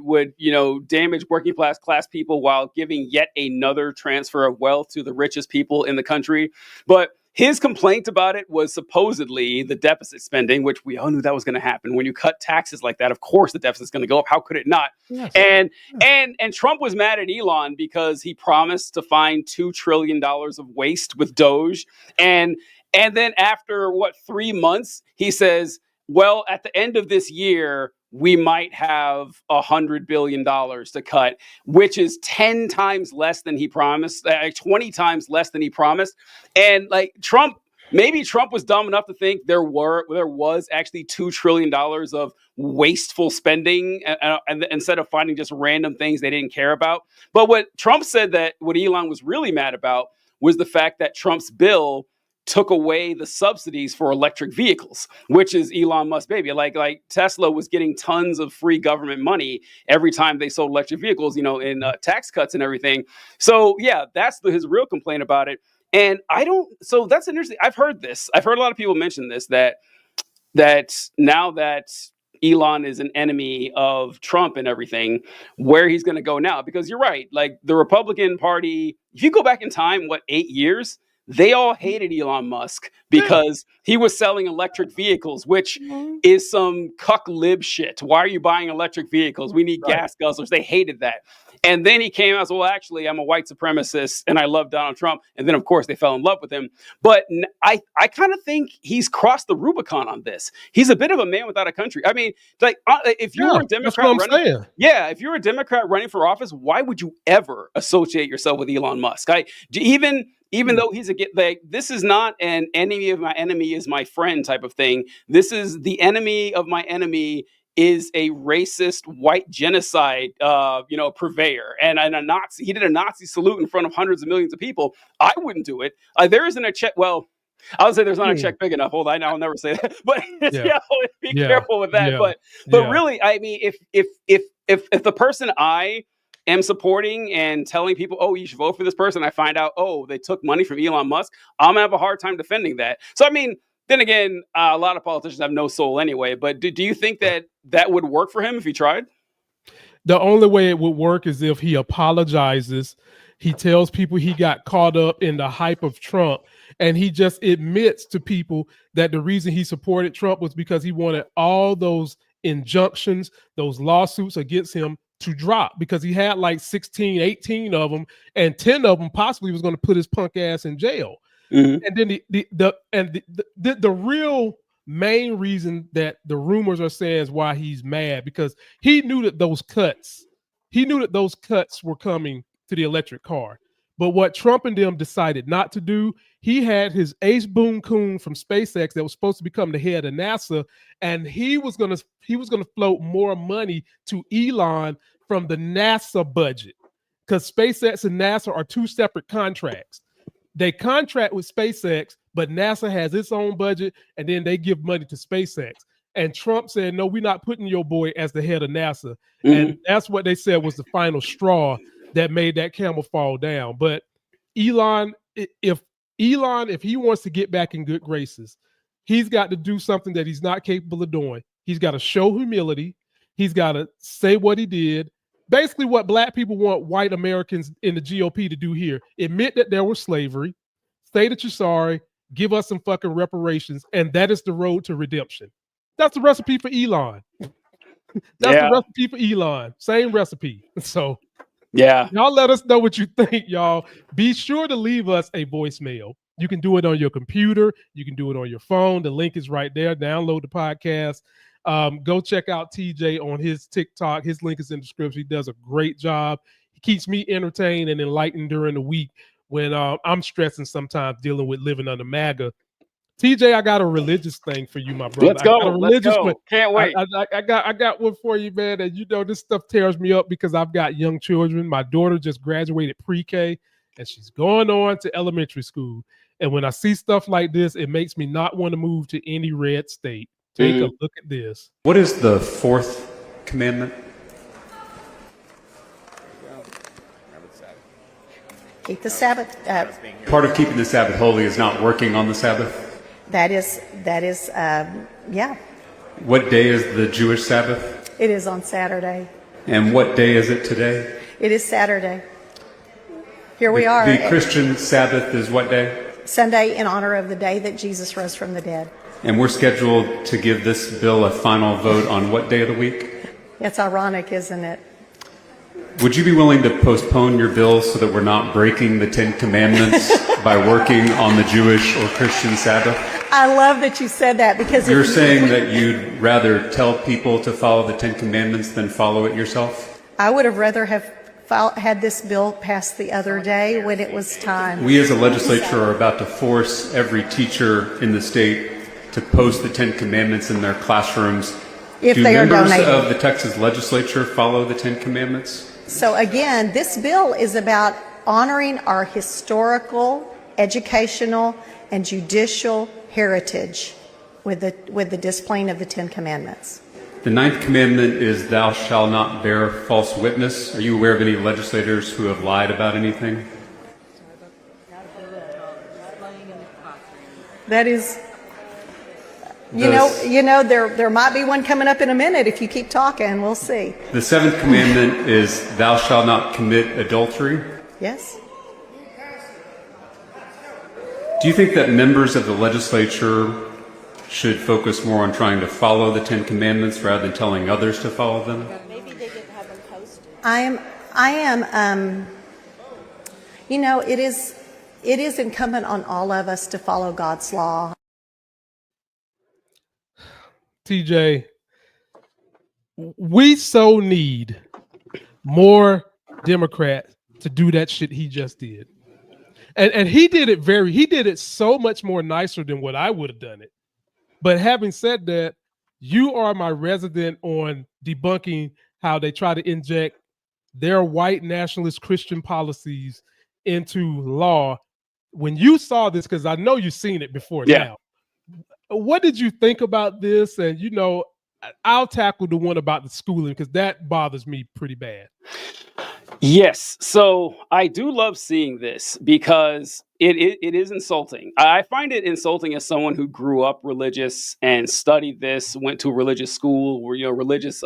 damage working class people while giving yet another transfer of wealth to the richest people in the country. But his complaint about it was supposedly the deficit spending, which we all knew that was going to happen. When you cut taxes like that, of course the deficit's going to go up. How could it not? Yes. And Trump was mad at Elon because he promised to find $2 trillion of waste with Doge. And then after 3 months, he says, well, at the end of this year, we might have $100 billion to cut, which is 10 times less than he promised, 20 times less than he promised. And maybe Trump was dumb enough to think there was actually $2 trillion of wasteful spending, and instead of finding just random things they didn't care about. But what Trump said, that what Elon was really mad about was the fact that Trump's bill took away the subsidies for electric vehicles, which is Elon Musk's baby. Like Tesla was getting tons of free government money every time they sold electric vehicles, in tax cuts and everything. So yeah, that's his real complaint about it. And so that's interesting. I've heard a lot of people mention this, that now that Elon is an enemy of Trump and everything, where he's going to go now. Because you're right, like the Republican Party, if you go back in time, 8 years, they all hated Elon Musk because he was selling electric vehicles, which is some cuck lib shit. Why are you buying electric vehicles? We need gas guzzlers. They hated that. And then he came out and said, well, actually, I'm a white supremacist and I love Donald Trump. And then, of course, they fell in love with him. But I kind of think he's crossed the Rubicon on this. He's a bit of a man without a country. I mean, if you were a Democrat if you're a Democrat running for office, why would you ever associate yourself with Elon Musk? Even though he's this is not an enemy of my enemy is my friend type of thing. This is the enemy of my enemy is a racist white genocide, purveyor and a Nazi. He did a Nazi salute in front of hundreds of millions of people. I wouldn't do it. There isn't a check. Well, I would say there's not a check big enough. Hold on, I'll never say that. But be careful with that. But really, I mean, if the person I am supporting and telling people, oh, you should vote for this person, I find out, oh, they took money from Elon Musk, I'm gonna have a hard time defending that. So I mean, then again, a lot of politicians have no soul anyway. But do you think that would work for him if he tried? The only way it would work is if he apologizes. He tells people he got caught up in the hype of Trump, and he just admits to people that the reason he supported Trump was because he wanted all those injunctions, those lawsuits against him to drop, because he had like 16, 18 of them, and 10 of them possibly was going to put his punk ass in jail. Mm-hmm. And then the real main reason that the rumors are saying is why he's mad, because he knew that those cuts were coming to the electric car. But what Trump and them decided not to do, he had his Ace Boone Coon from SpaceX that was supposed to become the head of NASA, and he was gonna float more money to Elon from the NASA budget, because SpaceX and NASA are two separate contracts. They contract with SpaceX, but NASA has its own budget, and then they give money to SpaceX. And Trump said, no, we're not putting your boy as the head of NASA. Mm-hmm. And that's what they said was the final straw that made that camel fall down. But Elon, if he wants to get back in good graces, he's got to do something that he's not capable of doing. He's got to show humility. He's got to say what he did. Basically what black people want white Americans in the GOP to do here. Admit that there was slavery. Say that you're sorry. Give us some fucking reparations. And that is the road to redemption. That's the recipe for Elon. The recipe for Elon. Same recipe. So y'all let us know what you think, y'all. Be sure to leave us a voicemail. You can do it on your computer. You can do it on your phone. The link is right there. Download the podcast. Go check out TJ on his TikTok. His link is in the description. He does a great job. He keeps me entertained and enlightened during the week when I'm stressing sometimes dealing with living under MAGA. TJ, I got a religious thing for you, my brother. Let's go. I got a religious one. Can't wait. I got one for you, man. And you know this stuff tears me up because I've got young children. My daughter just graduated pre-K and she's going on to elementary school. And when I see stuff like this, it makes me not want to move to any red state. Take a look at this. What is the fourth commandment? Keep the Sabbath. Part of keeping the Sabbath holy is not working on the Sabbath. That is, yeah. What day is the Jewish Sabbath? It is on Saturday. And what day is it today? It is Saturday. Here we are. The Christian Sabbath is what day? Sunday, in honor of the day that Jesus rose from the dead. And we're scheduled to give this bill a final vote on what day of the week? It's ironic, isn't it? Would you be willing to postpone your bill so that we're not breaking the Ten Commandments by working on the Jewish or Christian Sabbath? I love that you said that because you're saying that you'd rather tell people to follow the Ten Commandments than follow it yourself? I would have rather have had this bill passed the other day when it was time. We as a legislature are about to force every teacher in the state to post the Ten Commandments in their classrooms. If they are donated. Do members of the Texas legislature follow the Ten Commandments? So again, this bill is about honoring our historical, educational, and judicial heritage with the displaying of the Ten Commandments. The ninth commandment is thou shalt not bear false witness. Are you aware of any legislators who have lied about anything? That is, you know, there might be one coming up in a minute if you keep talking. We'll see. The seventh commandment is thou shalt not commit adultery. Yes. Do you think that members of the legislature should focus more on trying to follow the Ten Commandments rather than telling others to follow them? Maybe they didn't have them posted. I am, you know, it is incumbent on all of us to follow God's law. TJ, we so need more Democrats to do that shit he just did. And he did it so much more nicer than what I would have done it. But having said that, you are my resident on debunking how they try to inject their white nationalist Christian policies into law. When you saw this, because I know you've seen it before now, what did you think about this? And, you know, I'll tackle the one about the schooling because that bothers me pretty bad. Yes. So I do love seeing this because it is insulting. I find it insulting as someone who grew up religious and studied this, went to a religious school, or, you know, religious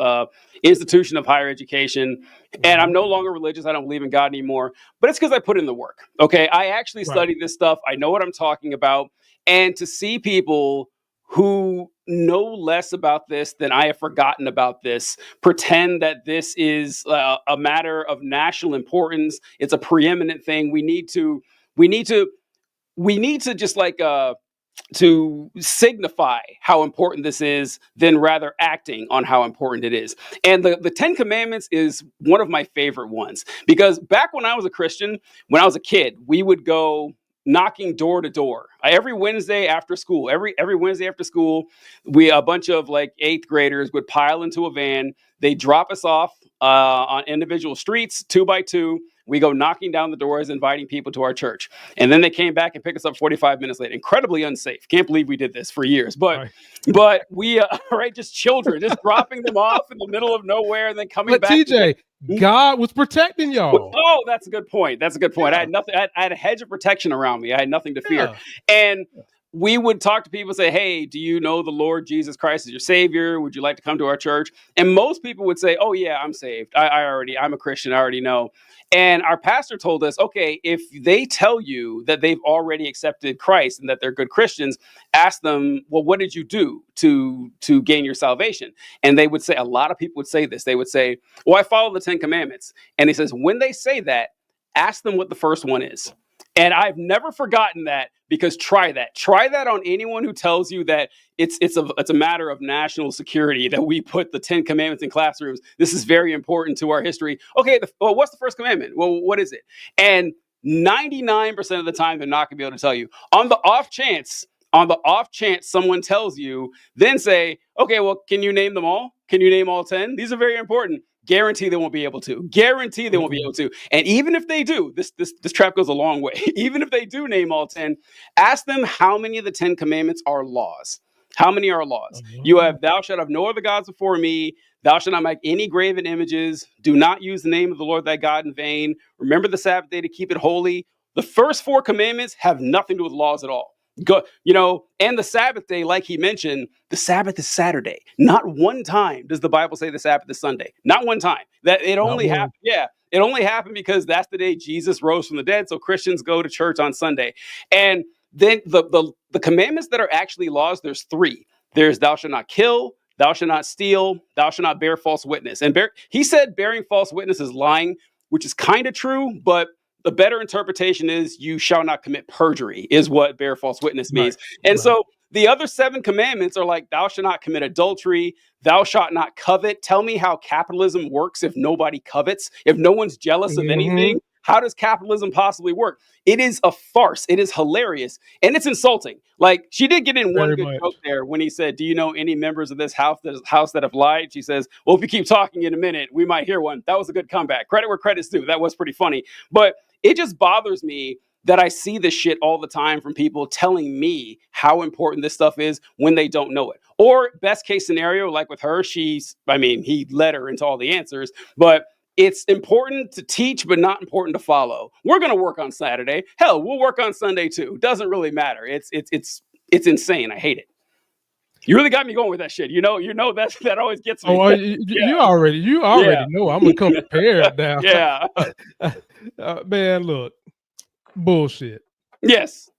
institution of higher education. And I'm no longer religious. I don't believe in God anymore. But it's because I put in the work. Okay. I actually studied this stuff. I know what I'm talking about. And to see people who know less about this than I have forgotten about this, pretend that this is a matter of national importance. It's a preeminent thing. We need to just like to signify how important this is than rather acting on how important it is. And the Ten Commandments is one of my favorite ones because back when I was a Christian, when I was a kid, we would go knocking door to door every Wednesday after school. Every Wednesday after school, a bunch of like 8th graders would pile into a van. They drop us off on individual streets, 2 by 2. We go knocking down the doors, inviting people to our church. And then they came back and picked us up 45 minutes later. Incredibly unsafe. Can't believe we did this for years. But we, just children, just dropping them off in the middle of nowhere and then coming back. But TJ, God was protecting y'all. Oh, that's a good point. That's a good point. Yeah. I had nothing. I had a hedge of protection around me. I had nothing to fear. And we would talk to people and say, hey, do you know the Lord Jesus Christ is your Savior? Would you like to come to our church? And most people would say, oh, yeah, I'm saved. I'm a Christian. I already know. And our pastor told us, okay, if they tell you that they've already accepted Christ and that they're good Christians, ask them, well, what did you do to gain your salvation? And they would say, a lot of people would say this. They would say, well, I follow the Ten Commandments. And he says, when they say that, ask them what the first one is. And I've never forgotten that, because try that on anyone who tells you that it's a matter of national security that we put the 10 commandments in classrooms. This is very important to our history. Okay, well, what's the first commandment? Well, what is it? And 99% of the time, they're not going to be able to tell you. On the off chance someone tells you, then say, okay, well, can you name them all? Can you name all 10? These are very important. Guarantee they won't be able to. Guarantee they won't be able to. And even if they do, this trap goes a long way. Even if they do name all 10, ask them how many of the 10 commandments are laws. How many are laws? You have, thou shalt have no other gods before me. Thou shalt not make any graven images. Do not use the name of the Lord thy God in vain. Remember the Sabbath day to keep it holy. The first 4 commandments have nothing to do with laws at all. And the Sabbath day, like he mentioned, the Sabbath is Saturday. Not one time does the Bible say the Sabbath is Sunday. Not one time. That it only happened. Yeah, it only happened because that's the day Jesus rose from the dead. So Christians go to church on Sunday. And then the commandments that are actually laws, there's 3. There's thou shalt not kill, thou shalt not steal, thou shalt not bear false witness. And he said bearing false witness is lying, which is kind of true, but the better interpretation is you shall not commit perjury, is what bear false witness means. Right. And so the other 7 commandments are like, thou shalt not commit adultery, thou shalt not covet. Tell me how capitalism works if nobody covets, if no one's jealous of anything. How does capitalism possibly work? It is a farce. It is hilarious. And it's insulting. Like, she did get in one good joke there when he said, do you know any members of this house that have lied? She says, well, if you keep talking in a minute, we might hear one. That was a good comeback. Credit where credit's due. That was pretty funny. But it just bothers me that I see this shit all the time from people telling me how important this stuff is when they don't know it. Or best case scenario, like with her, he led her into all the answers, but it's important to teach, but not important to follow. We're going to work on Saturday. Hell, we'll work on Sunday too. Doesn't really matter. It's insane. I hate it. You really got me going with that shit. That always gets me. Oh, you already know I'm gonna come prepared now. Yeah. Man, look, bullshit. Yes.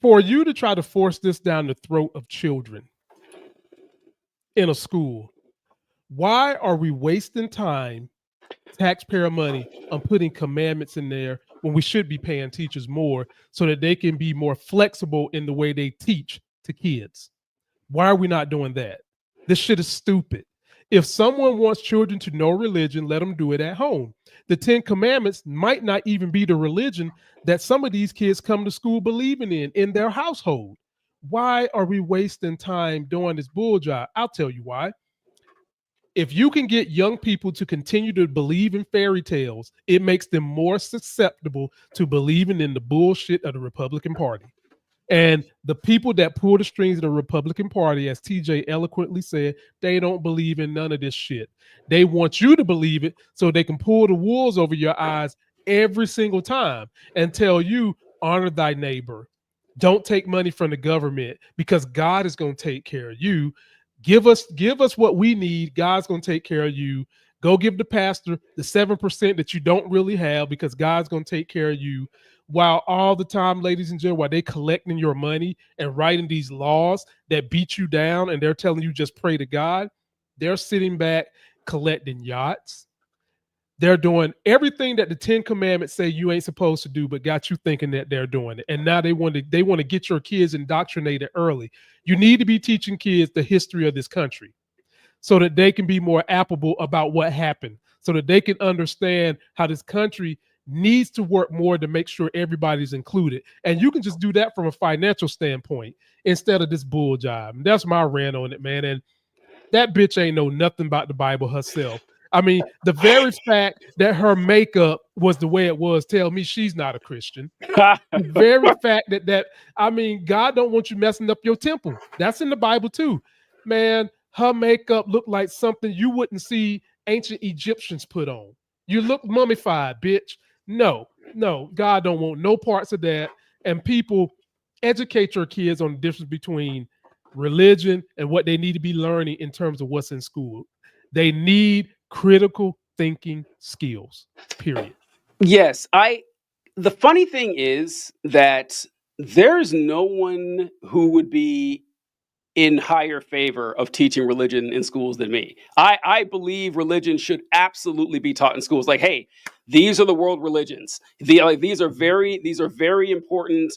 For you to try to force this down the throat of children in a school, why are we wasting time, taxpayer money, on putting commandments in there when we should be paying teachers more so that they can be more flexible in the way they teach to kids? Why are we not doing that? This shit is stupid. If someone wants children to know religion, let them do it at home. The 10 commandments might not even be the religion that some of these kids come to school believing in their household. Why are we wasting time doing this bull job? I'll tell you why. If you can get young people to continue to believe in fairy tales, it makes them more susceptible to believing in the bullshit of the Republican Party. And the people that pull the strings of the Republican Party, as TJ eloquently said, they don't believe in none of this shit. They want you to believe it so they can pull the wolves over your eyes every single time and tell you, honor thy neighbor. Don't take money from the government because God is going to take care of you. Give us what we need. God's going to take care of you. Go give the pastor the 7% that you don't really have because God's going to take care of you. While all the time, ladies and gentlemen, while they collecting your money and writing these laws that beat you down and they're telling you just pray to God, they're sitting back collecting yachts. They're doing everything that the 10 commandments say you ain't supposed to do, but got you thinking that they're doing it. And now they want to get your kids indoctrinated early. You need to be teaching kids the history of this country so that they can be more affable about what happened, so that they can understand how this country needs to work more to make sure everybody's included. And you can just do that from a financial standpoint instead of this bull job. And that's my rant on it, man. And that bitch ain't know nothing about the Bible herself. I mean, the very fact that her makeup was the way it was tell me she's not a Christian. The very fact that God don't want you messing up your temple. That's in the Bible too. Man, her makeup looked like something you wouldn't see ancient Egyptians put on. You look mummified, bitch. No, God don't want no parts of that. And people, educate your kids on the difference between religion and what they need to be learning in terms of what's in school. They need critical thinking skills, period. Yes. The funny thing is that there's no one who would be in higher favor of teaching religion in schools than me. I believe religion should absolutely be taught in schools. Like, hey, these are the world religions. These are very important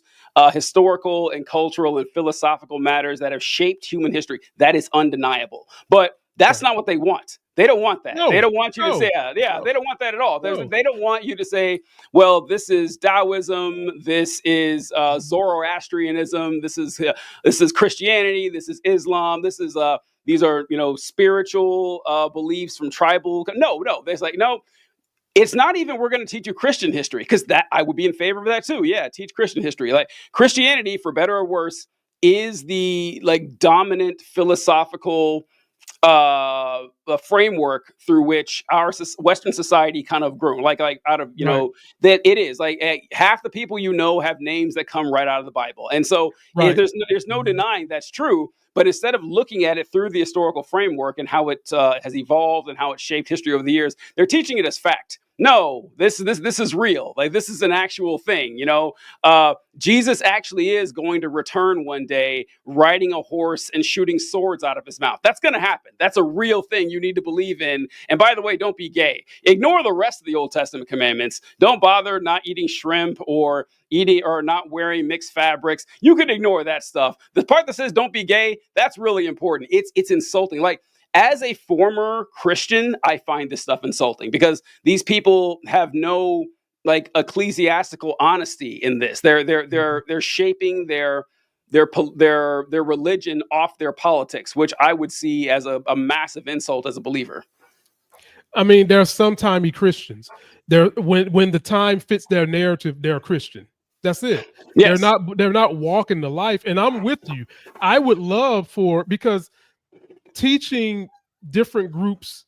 historical and cultural and philosophical matters that have shaped human history. That is undeniable. But that's not what they want. They don't want that. No, they don't want you to say, they don't want that at all. They don't want you to say, well, this is Taoism, this is Zoroastrianism, this is Christianity, this is Islam, these are spiritual beliefs from tribal. No, there's like, no. It's not even we're going to teach you Christian history, because that I would be in favor of that too. Yeah, teach Christian history. Like Christianity, for better or worse, is the dominant philosophical framework through which our Western society kind of grew. Like out of that it is half the people have names that come right out of the Bible, and so there's no denying that's true. But instead of looking at it through the historical framework and how it has evolved and how it shaped history over the years, they're teaching it as fact. No, this is real. Like, this is an actual thing. Jesus actually is going to return one day riding a horse and shooting swords out of his mouth. That's going to happen. That's a real thing you need to believe in. And by the way, don't be gay. Ignore the rest of the Old Testament commandments. Don't bother not eating shrimp or eating or not wearing mixed fabrics. You can ignore that stuff. The part that says don't be gay, that's really important. It's insulting. Like, as a former Christian, I find this stuff insulting because these people have no ecclesiastical honesty in this. They're shaping their religion off their politics, which I would see as a massive insult as a believer. I mean, there are sometime Christians. When the time fits their narrative, they're a Christian. That's it. Yes. They're not walking the life. And I'm with you. I would love because teaching different groups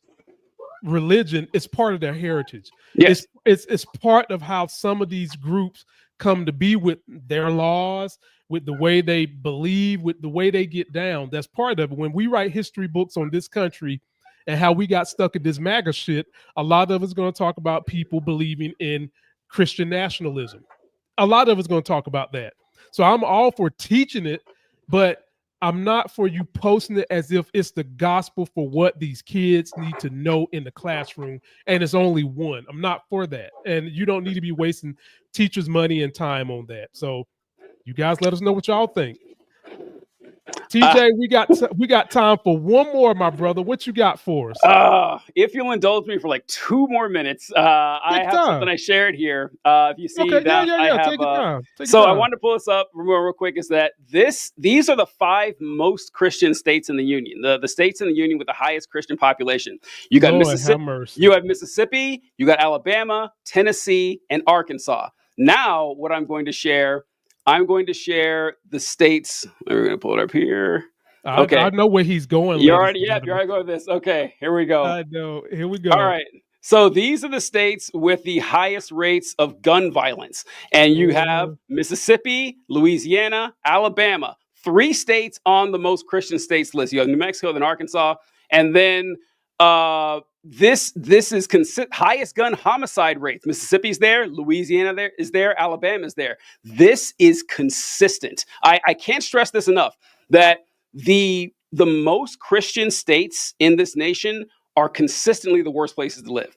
religion is part of their heritage. Yes. It's part of how some of these groups come to be, with their laws, with the way they believe, with the way they get down. That's part of it. When we write history books on this country and how we got stuck in this MAGA shit, a lot of it's going to talk about people believing in Christian nationalism. A lot of it's going to talk about that. So I'm all for teaching it, but I'm not for you posting it as if it's the gospel for what these kids need to know in the classroom, and it's only one. I'm not for that. And you don't need to be wasting teachers' money and time on that. So you guys let us know what y'all think. TJ, we got time for one more, my brother. What you got for us? If you'll indulge me for 2 more minutes, I have something I shared here. If you see that, I have. Take your time. I wanted to pull this up real quick. Is that these are the 5 most Christian states in the union. The states in the union with the highest Christian population. You got Mississippi. You have Mississippi. You got Alabama, Tennessee, and Arkansas. Now, what I'm going to share. I'm going to share the states. We're going to pull it up here. Okay. I know where he's going. You're already going with this. Okay, here we go. I know. Here we go. All right. So these are the states with the highest rates of gun violence. And you have Mississippi, Louisiana, Alabama. 3 states on the most Christian states list. You have New Mexico, then Arkansas. And then this is highest gun homicide rates. Mississippi's there, Louisiana is there, Alabama's there. This is consistent. I can't stress this enough, that the most Christian states in this nation are consistently the worst places to live.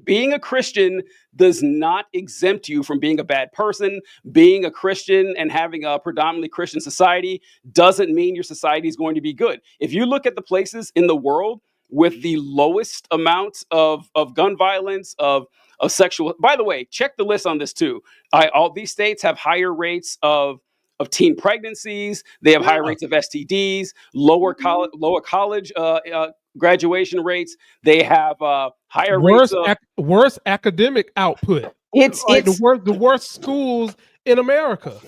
Being a Christian does not exempt you from being a bad person. Being a Christian and having a predominantly Christian society doesn't mean your society is going to be good. If you look at the places in the world with the lowest amount of gun violence, of sexual. By the way, check the list on this too. All these states have higher rates of teen pregnancies. They have higher rates of STDs, lower college graduation rates. They have higher rates of worse academic output. It's the worst schools in America.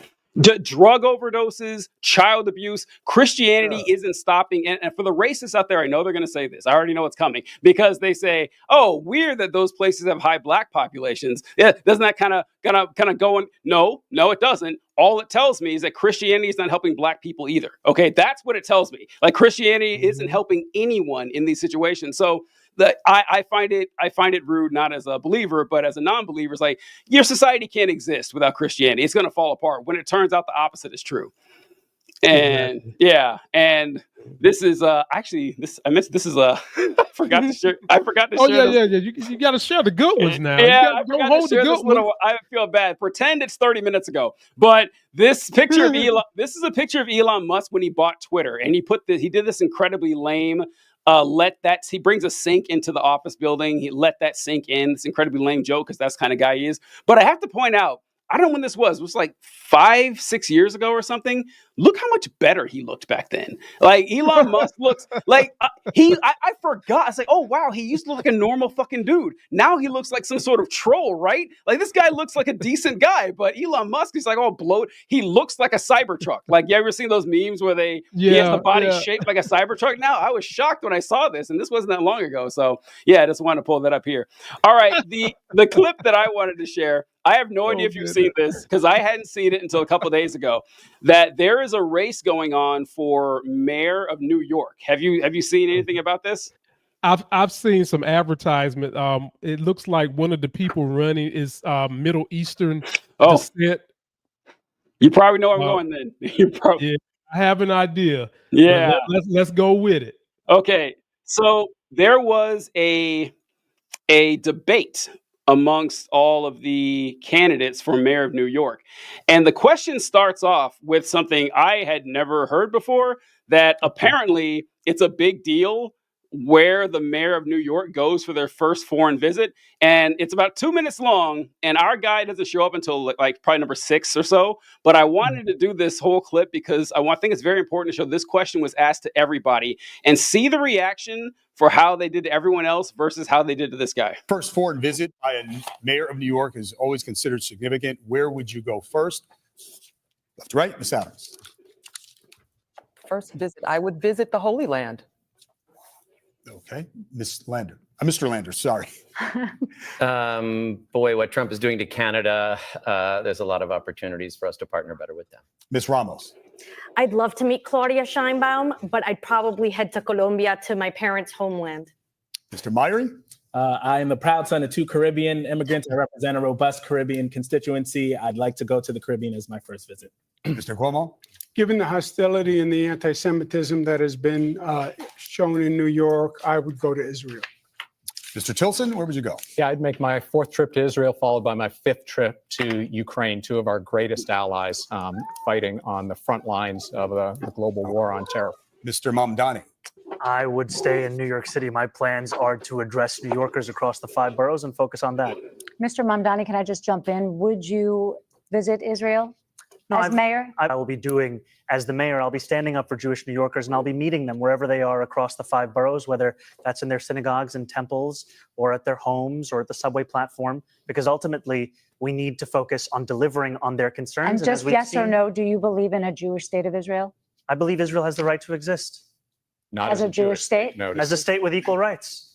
Drug overdoses, child abuse. Christianity isn't stopping. And for the racists out there, I know they're going to say this. I already know what's coming, because they say, "Oh, weird that those places have high black populations." Yeah, doesn't that kind of go on? No, it doesn't. All it tells me is that Christianity is not helping black people either. Okay, that's what it tells me. Like, Christianity isn't helping anyone in these situations. So I find it rude, not as a believer, but as a non-believer. It's like, your society can't exist without Christianity. It's going to fall apart when it turns out the opposite is true. And yeah, and this is actually this I missed this is I forgot to share Oh share this. yeah. You got to share the good ones now. You Yeah, got I to don't forgot to hold the share this good ones. little. I feel bad. Pretend it's 30 minutes ago. But this picture of Elon. This is a picture of Elon Musk when he bought Twitter, and he did this incredibly lame. He brings a sink into the office building. He let that sink in. It's incredibly lame joke because that's the kind of guy he is. But I have to point out, I don't know when this was. It was like 5-6 years ago or something. Look how much better he looked back then. Like Elon Musk looks like I forgot. I was like, oh wow, he used to look like a normal fucking dude. Now he looks like some sort of troll, right? Like this guy looks like a decent guy, but Elon Musk is like all bloated. He looks like a Cybertruck. Like you ever seen those memes where he has the body shaped like a Cybertruck? Now I was shocked when I saw this, and this wasn't that long ago. So yeah, I just wanted to pull that up here. All right, the clip that I wanted to share. I have no idea if you've seen this because I hadn't seen it until a couple of days ago. That there is a race going on for mayor of New York. Have you seen anything about this? I've seen some advertisement. It looks like one of the people running is Middle Eastern descent. You probably know where I'm going then. Yeah, I have an idea. Yeah, let's go with it. Okay, so there was a debate amongst all of the candidates for mayor of New York. And the question starts off with something I had never heard before, that apparently it's a big deal where the mayor of New York goes for their first foreign visit. And it's about 2 minutes long, and our guy doesn't show up until like probably number 6 or so. But I wanted to do this whole clip because I think it's very important to show this question was asked to everybody and see the reaction for how they did to everyone else versus how they did to this guy. First foreign visit by a mayor of New York is always considered significant. Where would you go first? Left to right, Ms. Adams. First visit, I would visit the Holy Land. Okay, Mr. Lander, sorry. Boy, what Trump is doing to Canada, there's a lot of opportunities for us to partner better with them. Ms. Ramos. I'd love to meet Claudia Sheinbaum, but I'd probably head to Colombia, to my parents' homeland. Mr. Myrie. I am a proud son of 2 Caribbean immigrants. I represent a robust Caribbean constituency. I'd like to go to the Caribbean as my first visit. Mr. Cuomo. Given the hostility and the anti-Semitism that has been shown in New York, I would go to Israel. Mr. Tilson, where would you go? Yeah, I'd make my 4th trip to Israel, followed by my 5th trip to Ukraine, 2 of our greatest allies fighting on the front lines of the global war on terror. Mr. Mamdani. I would stay in New York City. My plans are to address New Yorkers across the 5 boroughs and focus on that. Mr. Mamdani, can I just jump in? Would you visit Israel as mayor? I will be doing, as the mayor, I'll be standing up for Jewish New Yorkers, and I'll be meeting them wherever they are across the 5 boroughs, whether that's in their synagogues and temples or at their homes or at the subway platform, because ultimately we need to focus on delivering on their concerns. And just yes or no, do you believe in a Jewish state of Israel? I believe Israel has the right to exist. Not as a Jewish state? No, as a state with equal rights.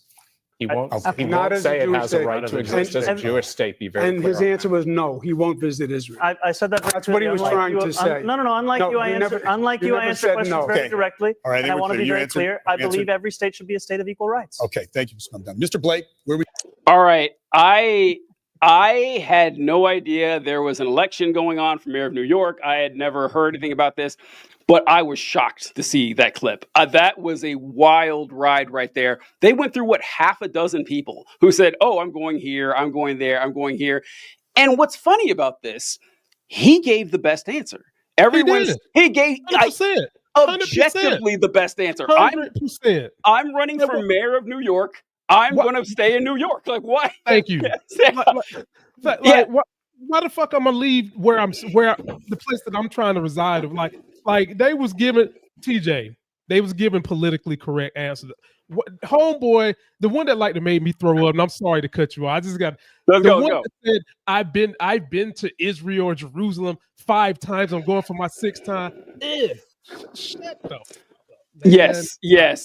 He won't say it has a right to exist as a Jewish state. Be very clear. And his answer was no, he won't visit Israel. I said that. That's what he was trying to say. No. Unlike you, I answer questions very directly. All right, and I want to be very clear. I believe every state should be a state of equal rights. Okay, thank you, Mr. Mamdani. Mr. Blake, where we? All right, I had no idea there was an election going on for mayor of New York. I had never heard anything about this, but I was shocked to see that clip. That was a wild ride right there. They went through, half a dozen people who said, oh, I'm going here, I'm going there, I'm going here. And what's funny about this, he gave the best answer. He gave 100%. Objectively the best answer. 100%. I'm running for mayor of New York. I'm going to stay in New York. Like, why? Thank you. Why the fuck I'm gonna leave where the place that I'm trying to reside? Like they was giving TJ, they was giving politically correct answers. Homeboy, the one that made me throw up, and I'm sorry to cut you off. I just got that said I've been to Israel or Jerusalem 5 times. I'm going for my 6th time. Shut though. Yes,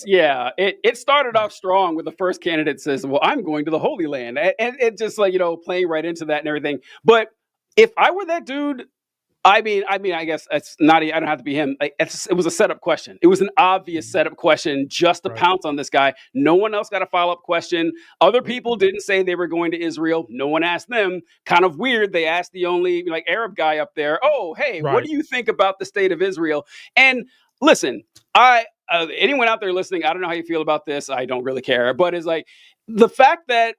yeah. It started off strong with the first candidate says, well, I'm going to the Holy Land. And it just playing right into that and everything. But if I were that dude, I mean, I guess it's not. I don't have to be him. Like, it was a setup question. It was an obvious setup question just to pounce on this guy. No one else got a follow-up question. Other people didn't say they were going to Israel. No one asked them. Kind of weird. They asked the only like Arab guy up there. Oh, hey, what do you think about the state of Israel? And listen, anyone out there listening, I don't know how you feel about this. I don't really care. But it's like the fact that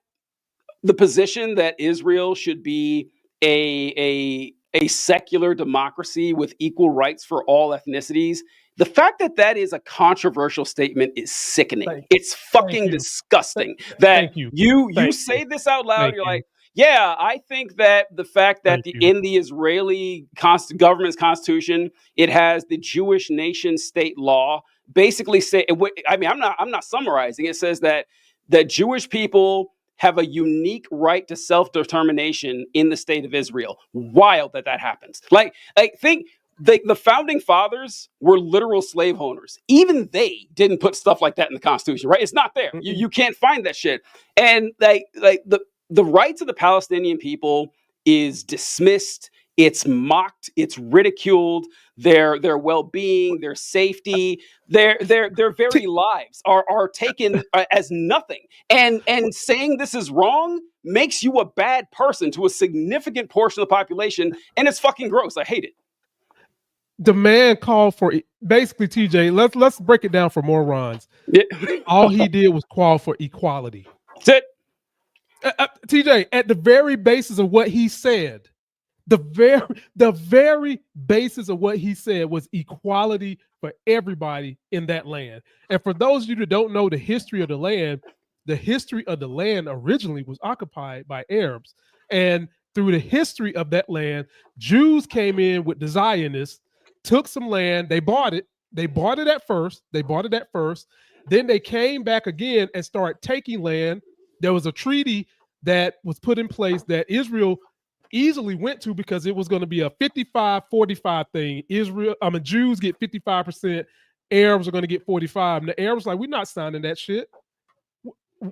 the position that Israel should be a secular democracy with equal rights for all ethnicities. The fact that that is a controversial statement is sickening. It's fucking disgusting that you say this out loud. You're like, yeah, I think that the fact that in the Israeli government's constitution, it has the Jewish nation state law basically say. I mean, I'm not summarizing. It says that Jewish people have a unique right to self-determination in the state of Israel. Wild that happens. Like think the founding fathers were literal slave owners. Even they didn't put stuff like that in the Constitution, right? It's not there. You can't find that shit. And like the rights of the Palestinian people is dismissed. It's mocked. It's ridiculed. Their well-being, their safety, their very lives are taken as nothing. And saying this is wrong makes you a bad person to a significant portion of the population, and it's fucking gross. I hate it. The man called for basically, TJ. Let's break it down for morons. All he did was call for equality. That's it. TJ, at the very basis of what he said. The very basis of what he said was equality for everybody in that land. And for those of you that don't know the history of the land originally was occupied by Arabs. And through the history of that land, Jews came in with the Zionists, took some land, they bought it. They bought it at first. Then they came back again and started taking land. There was a treaty that was put in place that Israel easily went to because it was going to be a 55-45 thing. Jews get 55%, Arabs are going to get 45%. And the Arabs like, we're not signing that shit.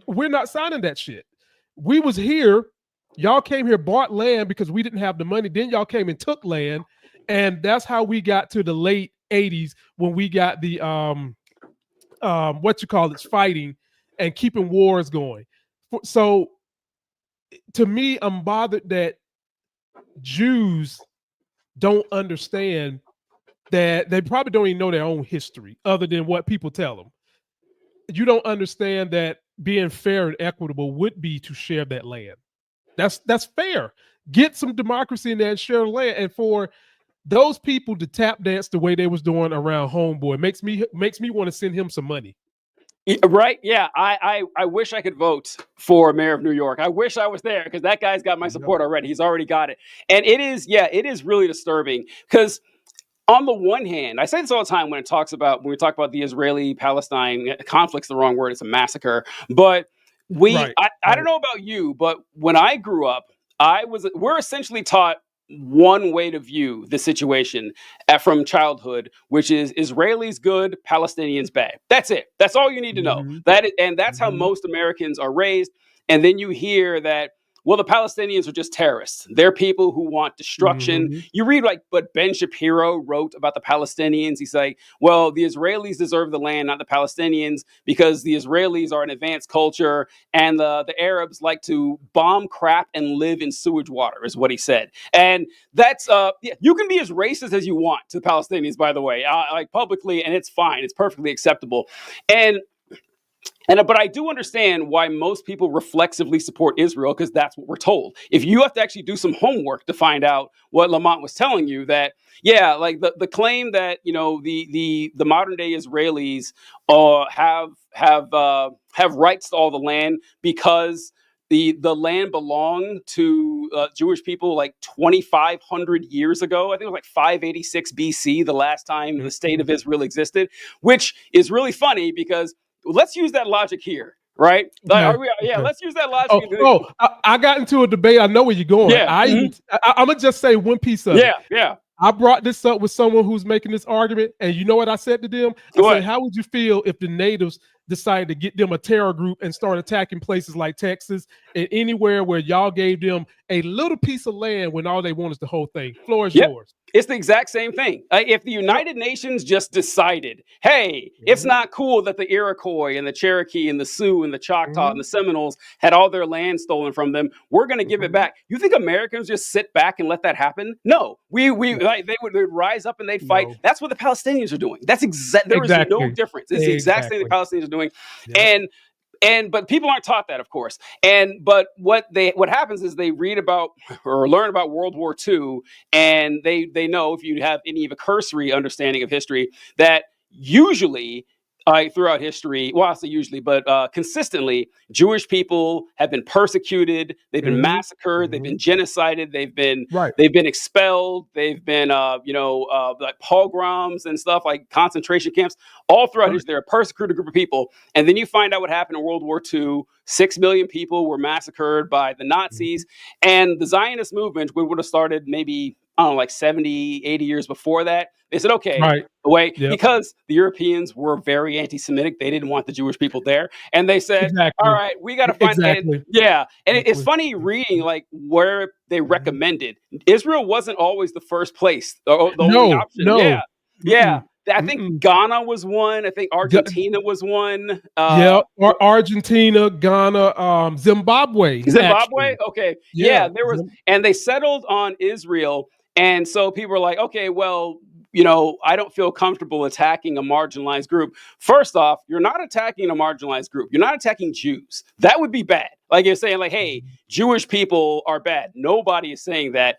We're not signing that shit. We was here, y'all came here, bought land because we didn't have the money. Then y'all came and took land, and that's how we got to the late 80s when we got the fighting and keeping wars going. So to me, I'm bothered that Jews don't understand that they probably don't even know their own history other than what people tell them. You don't understand that being fair and equitable would be to share that land. That's fair. Get some democracy in there and share the land. And for those people to tap dance the way they was doing around Homeboy makes me want to send him some money. Right? Yeah. I wish I could vote for mayor of New York. I wish I was there because that guy's got my support already. He's already got it. And it is really disturbing because on the one hand, I say this all the time when we talk about the Israeli-Palestine conflict's the wrong word. It's a massacre. But I don't know about you, but when I grew up, we're essentially taught one way to view the situation from childhood, which is Israelis good, Palestinians bad. That's it. That's all you need to know. That's how most Americans are raised. And then you hear that, well, the Palestinians are just terrorists. They're people who want destruction. You read what Ben Shapiro wrote about the Palestinians. He's like, well, the Israelis deserve the land, not the Palestinians, because the Israelis are an advanced culture and the Arabs like to bomb crap and live in sewage water, is what he said. And that's, you can be as racist as you want to the Palestinians, by the way, like publicly, and it's fine. It's perfectly acceptable. But I do understand why most people reflexively support Israel because that's what we're told. If you have to actually do some homework to find out what Lamont was telling you, that the claim that the modern day Israelis have rights to all the land because the land belonged to Jewish people like 2,500 years ago. I think it was like 586 BC, the last time the state of Israel existed, which is really funny because let's use that logic here, right? Let's use that logic. I got into a debate. I know where you're going. I'm gonna just say one piece of it. Yeah. I brought this up with someone who's making this argument, and you know what I said to them? I said, how would you feel if the natives decided to get them a terror group and start attacking places like Texas and anywhere where y'all gave them a little piece of land when all they want is the whole thing. Floor is yours. It's the exact same thing. If the United Nations just decided, hey, it's not cool that the Iroquois and the Cherokee and the Sioux and the Choctaw and the Seminoles had all their land stolen from them, we're going to give it back. You think Americans just sit back and let that happen? No, they would rise up and they'd fight. No. That's what the Palestinians are doing. That's there is no difference. It's the exact thing the Palestinians are doing, but people aren't taught that, of course. But what happens is they read about or learn about World War II, and they know, if you have any of a cursory understanding of history, that usually throughout history, well, I say usually, but consistently, Jewish people have been persecuted, they've been massacred, they've been genocided, they've been expelled, they've been like pogroms and stuff, like concentration camps. All throughout history, they're a persecuted group of people. And then you find out what happened in World War II. 6 million people were massacred by the Nazis, and the Zionist movement would have started maybe, I don't know, like 70, 80 years before that. They said, okay, because the Europeans were very anti-Semitic. They didn't want the Jewish people there. And they said, all right, we got to find And it's funny reading like where they recommended. Israel wasn't always the first place. The only option. I think Ghana was one. I think Argentina was one. Argentina, Ghana, Zimbabwe. Zimbabwe? Okay. Yeah, there was, and they settled on Israel. And so people were like, okay, well, I don't feel comfortable attacking a marginalized group. First off, you're not attacking a marginalized group. You're not attacking Jews. That would be bad. Like you're saying, like, hey, Jewish people are bad. Nobody is saying that.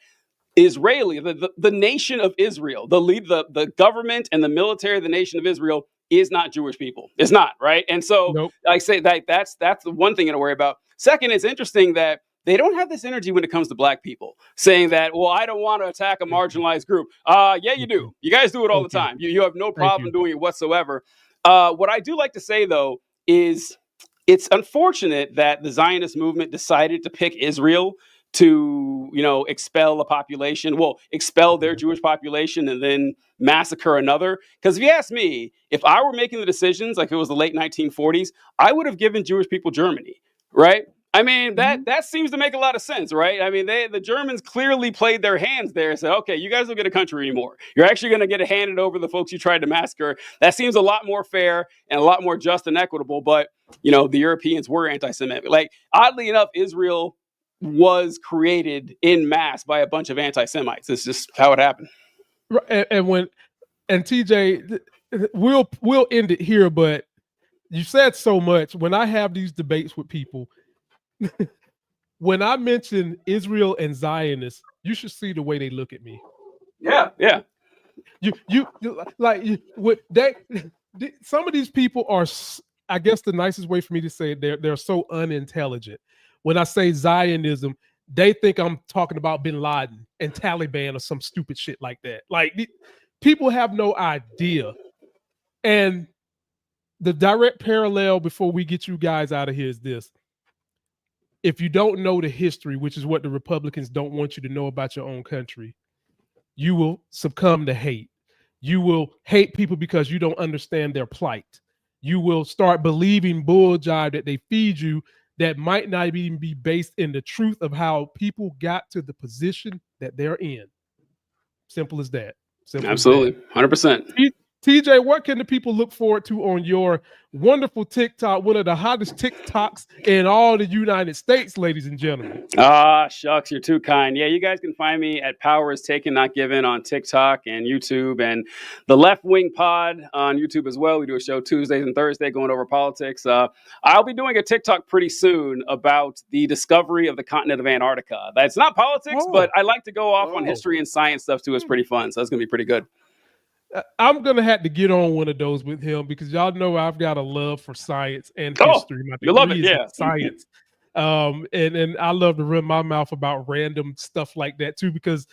Israeli, the nation of Israel, the government and the military of the nation of Israel is not Jewish people. It's not, right? And so I say that's the one thing to worry about. Second, it's interesting that they don't have this energy when it comes to black people, saying that, well, I don't want to attack a marginalized group. Yeah, you do. You guys do it all the time. You have no problem doing it whatsoever. What I do like to say, though, is it's unfortunate that the Zionist movement decided to pick Israel to, expel a population, expel their Jewish population and then massacre another. Because if you ask me, if I were making the decisions, like it was the late 1940s, I would have given Jewish people Germany, right? I mean, that seems to make a lot of sense, right? I mean, the Germans clearly played their hands there and said, okay, you guys don't get a country anymore. You're actually going to get it handed over to the folks you tried to massacre. That seems a lot more fair and a lot more just and equitable. But, the Europeans were anti-Semitic. Like, oddly enough, Israel was created in mass by a bunch of anti-Semites. It's just how it happened. And TJ, we'll end it here, but you said so much. When I have these debates with people, when I mention Israel and Zionists, you should see the way they look at me. Yeah. Some of these people are, I guess the nicest way for me to say it, they're so unintelligent. When I say Zionism, they think I'm talking about Bin Laden and Taliban or some stupid shit like that. Like, people have no idea. And the direct parallel before we get you guys out of here is this. If you don't know the history, which is what the Republicans don't want you to know about your own country, you will succumb to hate. You will hate people because you don't understand their plight. You will start believing bull jive that they feed you that might not even be based in the truth of how people got to the position that they're in. Simple as that. Absolutely. 100%. TJ, what can the people look forward to on your wonderful TikTok, one of the hottest TikToks in all the United States, ladies and gentlemen? Shucks, you're too kind. Yeah, you guys can find me at Power is Taken, Not Given on TikTok and YouTube, and the Left Wing Pod on YouTube as well. We do a show Tuesdays and Thursdays going over politics. I'll be doing a TikTok pretty soon about the discovery of the continent of Antarctica. That's not politics, but I like to go off on history and science stuff too. It's pretty fun, so that's going to be pretty good. I'm going to have to get on one of those with him because y'all know I've got a love for science and history. You love it, yeah. Science. And I love to run my mouth about random stuff like that too because,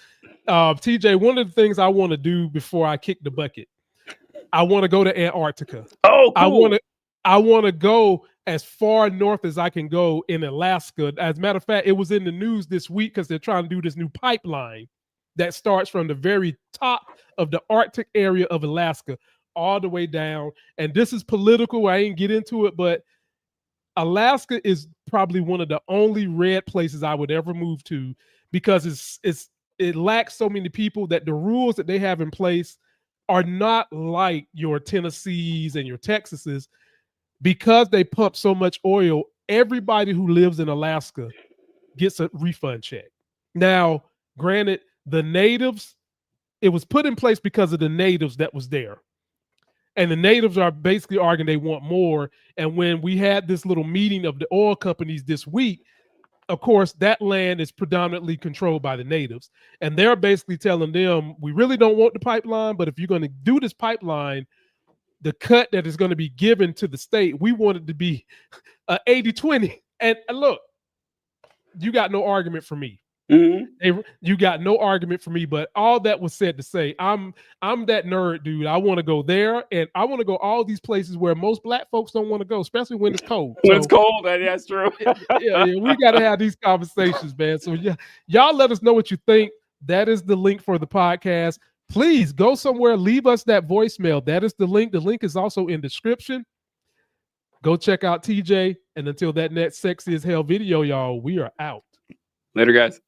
TJ, one of the things I want to do before I kick the bucket, I want to go to Antarctica. Oh, cool. I want to go as far north as I can go in Alaska. As a matter of fact, it was in the news this week because they're trying to do this new pipeline that starts from the very top of the Arctic area of Alaska all the way down. And this is political. I ain't get into it, but Alaska is probably one of the only red places I would ever move to because it lacks so many people that the rules that they have in place are not like your Tennessees and your Texases. Because they pump so much oil, everybody who lives in Alaska gets a refund check. Now, granted, the natives, it was put in place because of the natives that was there. And the natives are basically arguing they want more. And when we had this little meeting of the oil companies this week, of course, that land is predominantly controlled by the natives. And they're basically telling them, we really don't want the pipeline, but if you're going to do this pipeline, the cut that is going to be given to the state, we want it to be 80-20. And look, you got no argument for me. You got no argument for me, but all that was said to say, I'm that nerd dude. I want to go there, and I want to go all these places where most black folks don't want to go, especially when it's cold. When it's cold, that's true. yeah, we got to have these conversations, man. So yeah, y'all let us know what you think. That is the link for the podcast. Please go somewhere, leave us that voicemail. That is the link. The link is also in the description. Go check out TJ. And until that next sexy as hell video, y'all, we are out. Later, guys.